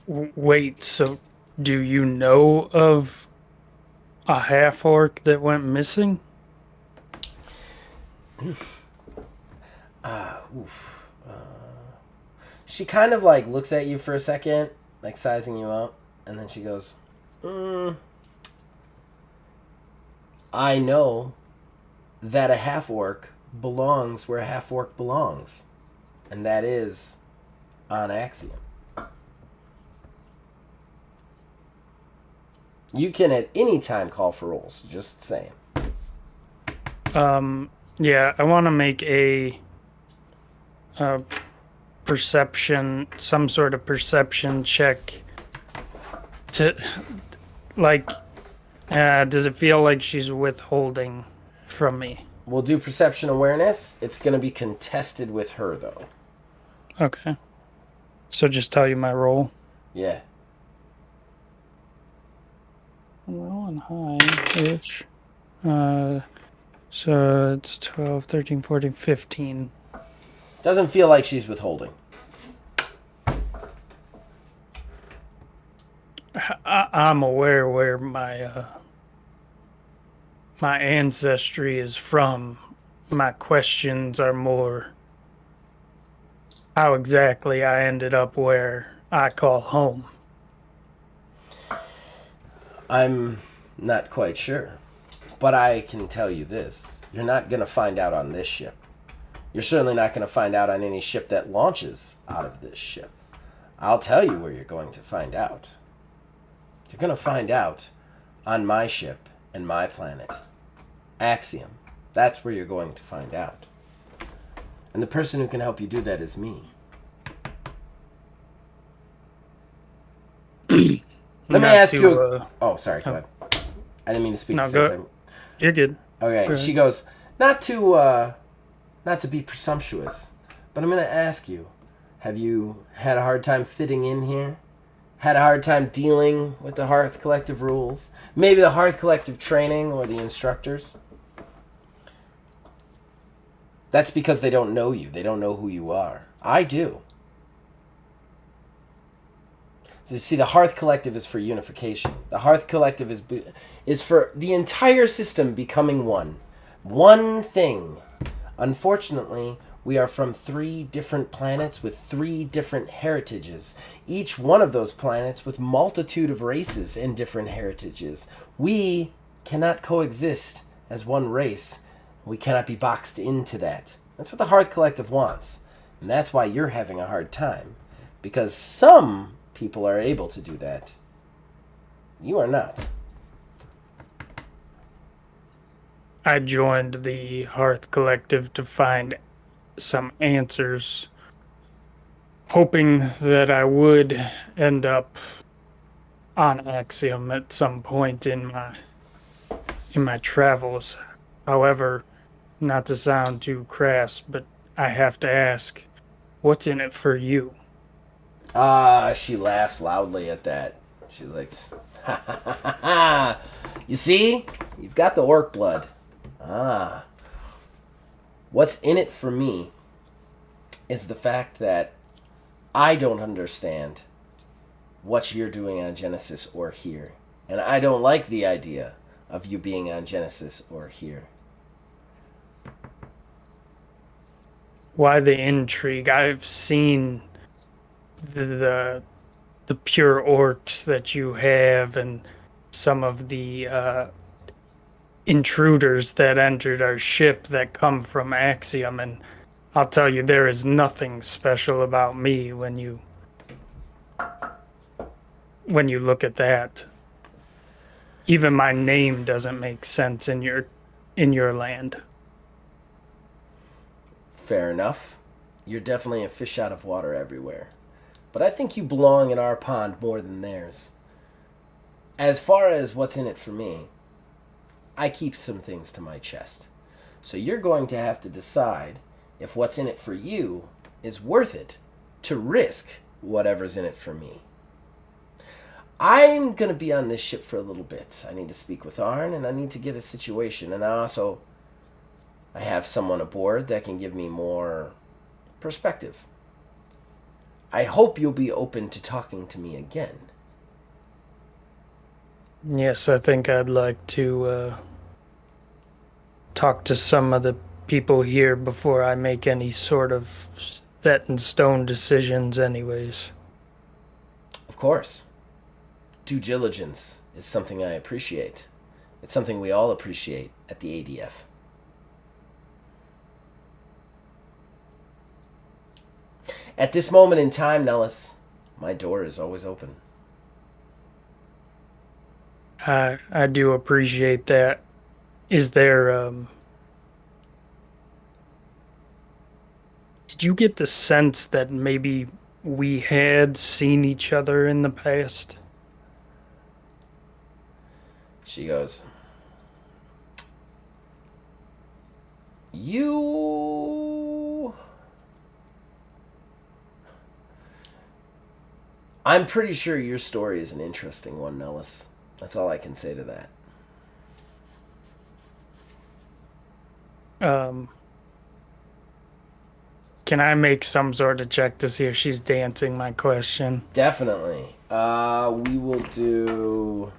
S3: Wait, so do you know of a half-orc that went missing?
S1: She kind of like looks at you for a second, like sizing you up, and then she goes, I know that a half-orc belongs where a half-orc belongs, and that is on Axiom. You can at any time call for rolls, just saying.
S3: Yeah, I want to make a perception, some sort of perception check to, like, does it feel like she's withholding from me?
S1: We'll do perception awareness. It's going to be contested with her, though.
S3: Okay. So just tell you my roll.
S1: Yeah.
S3: I'm rolling high-ish. So it's 12, 13, 14, 15.
S1: Doesn't feel like she's withholding.
S3: I'm aware where my my ancestry is from. My questions are more how exactly I ended up where I call home.
S1: I'm not quite sure. But I can tell you this. You're not going to find out on this ship. You're certainly not going to find out on any ship that launches out of this ship. I'll tell you where you're going to find out. You're going to find out on my ship and my planet. Axiom. That's where you're going to find out. And the person who can help you do that is me. Let me
S3: Not
S1: ask
S3: to,
S1: you. Oh, sorry. Go
S3: oh.
S1: ahead. I didn't mean to speak
S3: No,
S1: at the same
S3: go.
S1: time.
S3: You're good.
S1: Okay.
S3: Go
S1: She
S3: ahead.
S1: goes, not to be presumptuous, but I'm going to ask you: have you had a hard time fitting in here? Had a hard time dealing with the Hearth Collective rules? Maybe the Hearth Collective training or the instructors? That's because they don't know you. They don't know who you are. I do. So, see, the Hearth Collective is for unification. The Hearth Collective is for the entire system becoming one. One thing. Unfortunately, we are from 3 different planets with 3 different heritages. Each one of those planets with multitude of races and different heritages. We cannot coexist as one race. We cannot be boxed into that. That's what the Hearth Collective wants. And that's why you're having a hard time. Because some people are able to do that. You are not.
S3: I joined the Hearth Collective to find some answers, hoping that I would end up on Axiom at some point in my travels. However, not to sound too crass, but I have to ask, what's in it for you?
S1: She laughs loudly at that. She's like, ha ha ha ha ha. You see? You've got the orc blood. What's in it for me is the fact that I don't understand what you're doing on Genesis or here. And I don't like the idea of you being on Genesis or here.
S3: Why the intrigue? I've seen the pure orcs that you have and some of the intruders that entered our ship that come from Axiom, and I'll tell you, there is nothing special about me when you look at that. Even my name doesn't make sense in your land.
S1: Fair enough. You're definitely a fish out of water everywhere. But I think you belong in our pond more than theirs. As far as what's in it for me, I keep some things to my chest. So you're going to have to decide if what's in it for you is worth it to risk whatever's in it for me. I'm going to be on this ship for a little bit. I need to speak with Arn, and I need to get a situation. And I have someone aboard that can give me more perspective. I hope you'll be open to talking to me again.
S3: Yes, I think I'd like to talk to some of the people here before I make any sort of set in stone decisions, anyways.
S1: Of course. Due diligence is something I appreciate. It's something we all appreciate at the ADF. At this moment in time, Nellis, my door is always open.
S3: I do appreciate that. Is there did you get the sense that maybe we had seen each other in the past?
S1: She goes, You... I'm pretty sure your story is an interesting one, Nellis. That's all I can say to that.
S3: Can I make some sort of check to see if she's dancing my question?
S1: Definitely. We will do...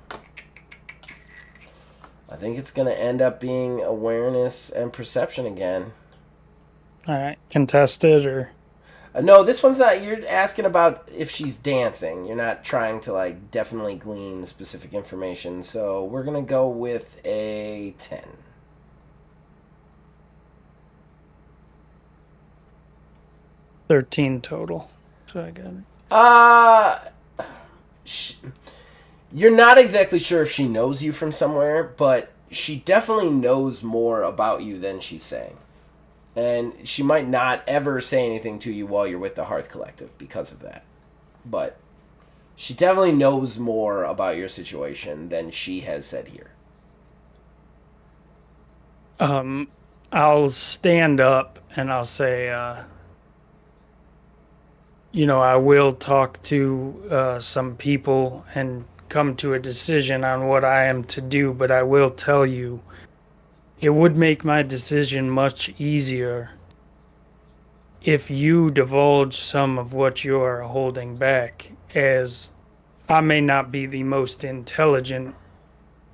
S1: I think it's going to end up being awareness and perception again.
S3: Alright, contested or...
S1: No, this one's not... You're asking about if she's dancing. You're not trying to, like, definitely glean specific information. So we're going to go with a 10.
S3: $13 total. So I got it.
S1: You're not exactly sure if she knows you from somewhere, but she definitely knows more about you than she's saying. And she might not ever say anything to you while you're with the Hearth Collective because of that. But She definitely knows more about your situation than she has said here.
S3: I'll stand up and I'll say, I will talk to some people and come to a decision on what I am to do, but I will tell you, it would make my decision much easier if you divulge some of what you are holding back, as I may not be the most intelligent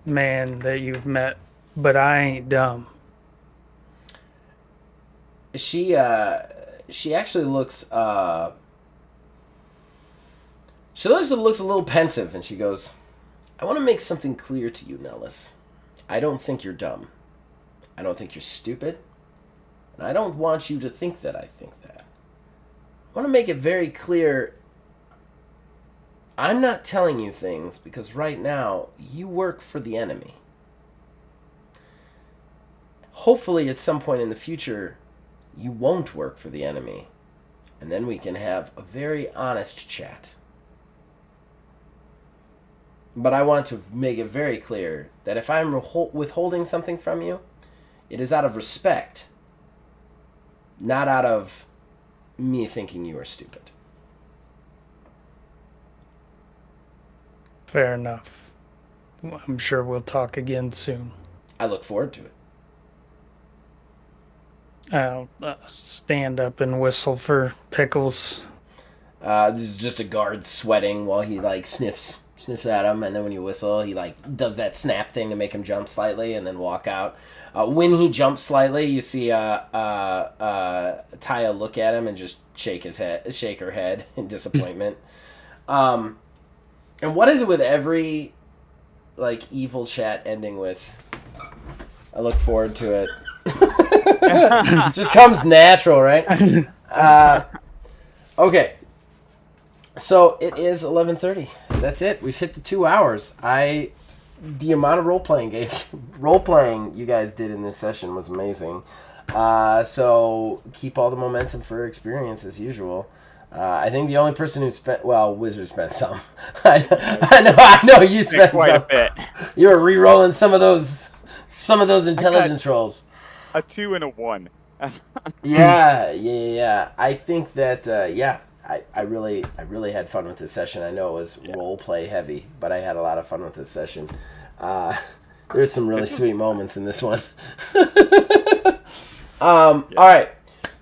S3: man that you've met, but I ain't dumb.
S1: She actually looks looks a little pensive, and she goes, I want to make something clear to you, Nellis. I don't think you're dumb. I don't think you're stupid. And I don't want you to think that I think that. I want to make it very clear, I'm not telling you things because right now you work for the enemy. Hopefully at some point in the future you won't work for the enemy, and then we can have a very honest chat. But I want to make it very clear that if I'm withholding something from you, it is out of respect, not out of me thinking you are stupid.
S3: Fair enough. I'm sure we'll talk again soon.
S1: I look forward to it.
S3: I'll stand up and whistle for Pickles.
S1: This is just a guard sweating while he sniffs at him, and then when you whistle, he does that snap thing to make him jump slightly and then walk out. When he jumps slightly, you see Taya look at him and just shake her head in disappointment. And what is it with every evil chat ending with I look forward to it? Just comes natural, right? Okay. So it is 11:30. That's it. We've hit the 2 hours. The amount of role playing you guys did in this session was amazing. So keep all the momentum for experience as usual. I think the only person who Wizard spent some. I know you spent
S4: quite
S1: some.
S4: a bit.
S1: You were re-rolling some of those intelligence rolls.
S4: A 2 and a 1.
S1: Yeah. I think that I really had fun with this session. I know it was role play heavy, but I had a lot of fun with this session. There's some really sweet moments in this one. All right,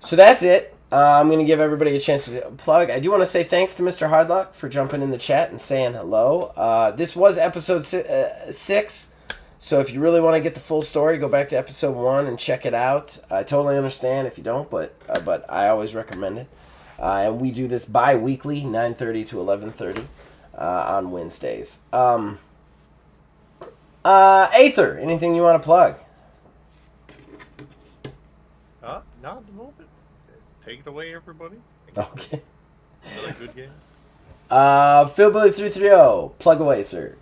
S1: so that's it. I'm going to give everybody a chance to plug. I do want to say thanks to Mr. Hardluck for jumping in the chat and saying hello. This was episode 6, so if you really want to get the full story, go back to episode 1 and check it out. I totally understand if you don't, but I always recommend it. And we do this bi-weekly, 9:30 to 11:30 on Wednesdays. Aether, anything you want to plug?
S2: Not at the moment. Take it away, everybody.
S1: Okay.
S2: Another good game.
S1: Philbilly330, plug away, sir.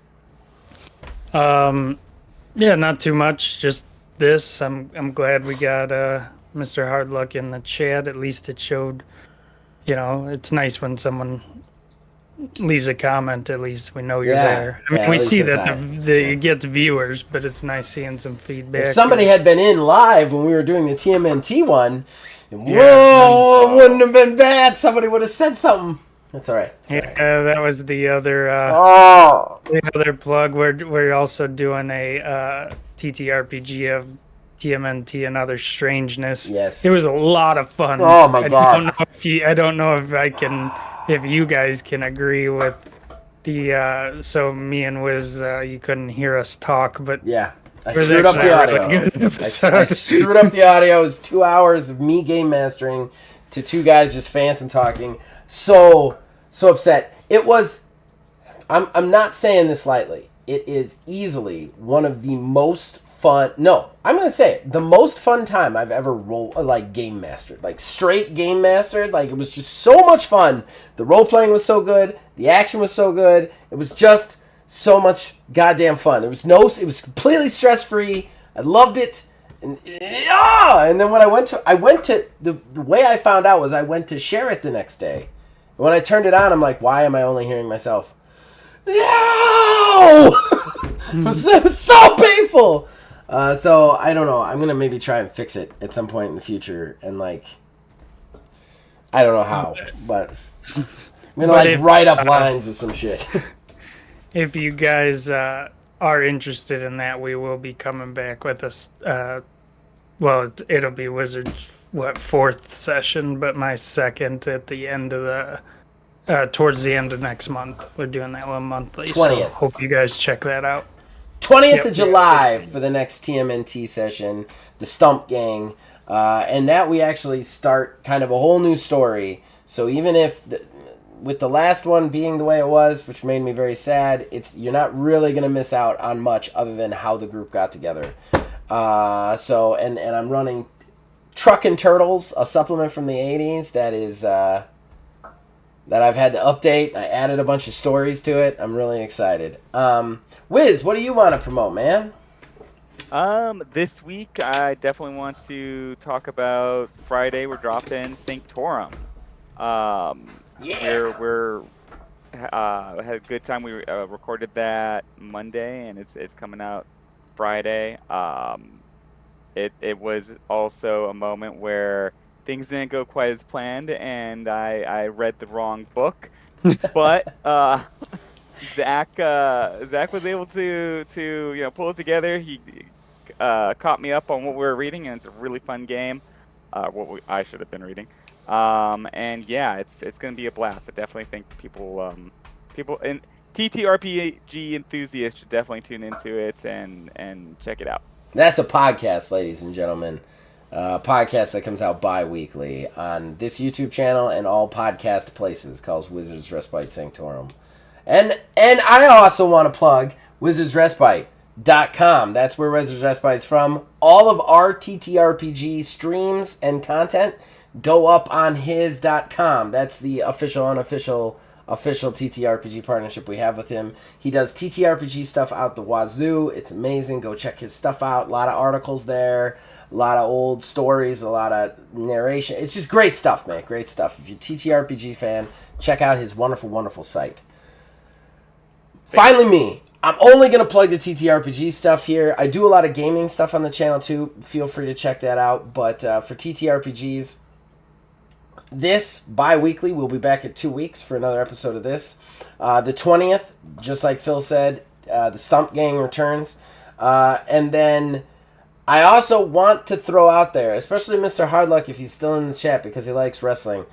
S3: Yeah, not too much. Just this. I'm glad we got Mr. Hardluck in the chat. At least it showed. It's nice when someone leaves a comment. At least we know you're there. I mean, we see that it gets viewers, but it's nice seeing some feedback.
S1: If somebody had been in live when we were doing the TMNT one, it wouldn't have been bad. Somebody would have said something. That's all right.
S3: That was the other plug. We're also doing a TTRPG of TMNT and Other Strangeness.
S1: Yes,
S3: it was a lot of fun.
S1: Oh my god!
S3: I don't know if you guys can agree with the. So me and Wiz, you couldn't hear us talk, but
S1: yeah. I screwed up the audio. I screwed up the audio. It was 2 hours of me game mastering to 2 guys just phantom talking. So upset. It was. I'm not saying this lightly. It is easily one of the most fun. No, I'm gonna say it. The most fun time I've ever game mastered. Straight game mastered. It was just so much fun. The role playing was so good. The action was so good. It was just so much goddamn fun. It was completely stress free. I loved it. And then when I went to the way I found out was I went to share it the next day. And when I turned it on, I'm like, why am I only hearing myself? No! It was so painful. So I don't know. I'm gonna maybe try and fix it at some point in the future, and like, I don't know how, but I'm gonna write up lines or some shit.
S3: If you guys are interested in that, we will be coming back with us. Well, it'll be Wizards' fourth session, but my second at the end of the towards the end of next month. We're doing that one monthly.
S1: 20th.
S3: So hope you guys check that out.
S1: 20th of July for the next TMNT session, the Stump Gang, and that we actually start kind of a whole new story. So even if with the last one being the way it was, which made me very sad, you're not really going to miss out on much other than how the group got together. So I'm running Truckin' Turtles, a supplement from the 80s that is that I've had to update. I added a bunch of stories to it. I'm really excited. Wiz, what do you want to promote, man?
S4: This week I definitely want to talk about Friday. We're dropping Sanctorum.
S1: Yeah.
S4: We're had a good time. We recorded that Monday, and it's coming out Friday. It was also a moment where things didn't go quite as planned, and I read the wrong book, but Zach was able to pull it together. He caught me up on what we were reading, and it's a really fun game. I should have been reading. And yeah, it's gonna be a blast. I definitely think people and TTRPG enthusiasts should definitely tune into it and check it out.
S1: That's a podcast, ladies and gentlemen. Podcast that comes out bi-weekly on this YouTube channel and all podcast places, called Wizards Respite Sanctorum. And I also want to plug WizardsRespite.com. That's where Wizards Respite's from. All of our TTRPG streams and content go up on his.com. That's the official TTRPG partnership we have with him. He does TTRPG stuff out the wazoo. It's amazing. Go check his stuff out. A lot of articles there. A lot of old stories. A lot of narration. It's just great stuff, man. Great stuff. If you're a TTRPG fan, check out his wonderful, wonderful site. Finally, me. I'm only going to plug the TTRPG stuff here. I do a lot of gaming stuff on the channel, too. Feel free to check that out. But for TTRPGs, this bi-weekly, we'll be back in 2 weeks for another episode of this. The 20th, just like Phil said, the Stump Gang returns. And then I also want to throw out there, especially Mr. Hardluck if he's still in the chat because he likes wrestling,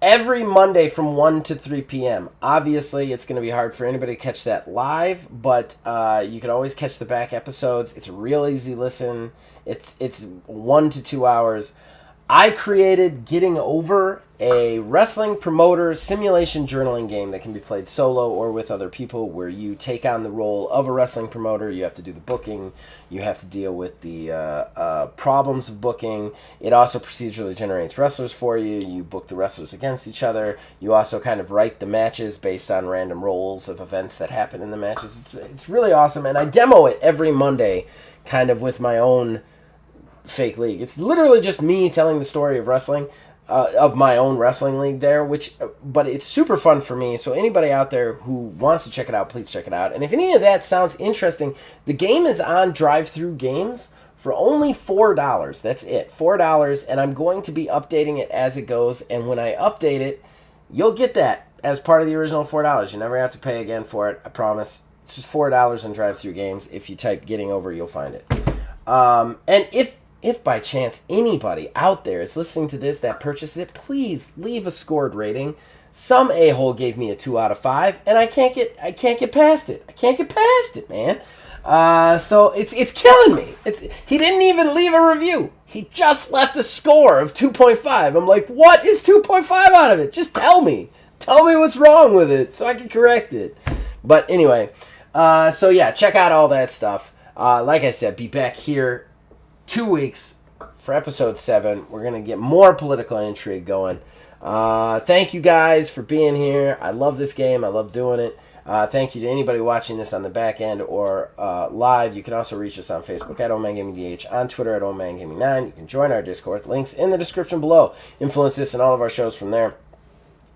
S1: every Monday from 1 to 3 p.m. Obviously, it's going to be hard for anybody to catch that live, but you can always catch the back episodes. It's a real easy listen. It's 1 to 2 hours. I created Getting Over, a wrestling promoter simulation journaling game that can be played solo or with other people, where you take on the role of a wrestling promoter. You have to do the booking. You have to deal with the problems of booking. It also procedurally generates wrestlers for you. You book the wrestlers against each other. You also kind of write the matches based on random rolls of events that happen in the matches. It's really awesome, and I demo it every Monday kind of with my own fake league. It's literally just me telling the story of wrestling, of my own wrestling league there, but it's super fun for me. So anybody out there who wants to check it out, please check it out. And if any of that sounds interesting, the game is on Drive-Thru Games for only $4. That's it, $4. And I'm going to be updating it as it goes. And when I update it, you'll get that as part of the original $4. You never have to pay again for it. I promise. It's just $4 on Drive-Thru Games. If you type Getting Over, you'll find it. And if by chance anybody out there is listening to this that purchased it, please leave a scored rating. Some a-hole gave me a 2 out of 5, and I can't get past it. I can't get past it, man. So it's killing me. He didn't even leave a review. He just left a score of 2.5. I'm like, what is 2.5 out of it? Just tell me. Tell me what's wrong with it so I can correct it. But anyway, so yeah, check out all that stuff. Like I said, be back here 2 weeks for episode 7. We're going to get more political intrigue going. Thank you guys for being here. I love this game. I love doing it. Thank you to anybody watching this on the back end or live. You can also reach us on Facebook at OldManGamingDH, on Twitter at OldManGaming9. You can join our Discord. Links in the description below. Influence this and all of our shows from there.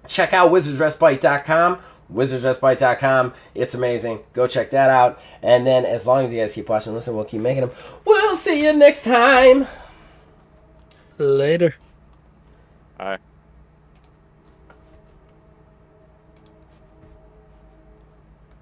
S1: Check out WizardsRespite.com, wizardsrespite.com. It's amazing. Go check that out. And then as long as you guys keep watching and listening, we'll keep making them. We'll see you next time.
S3: Later.
S4: All right.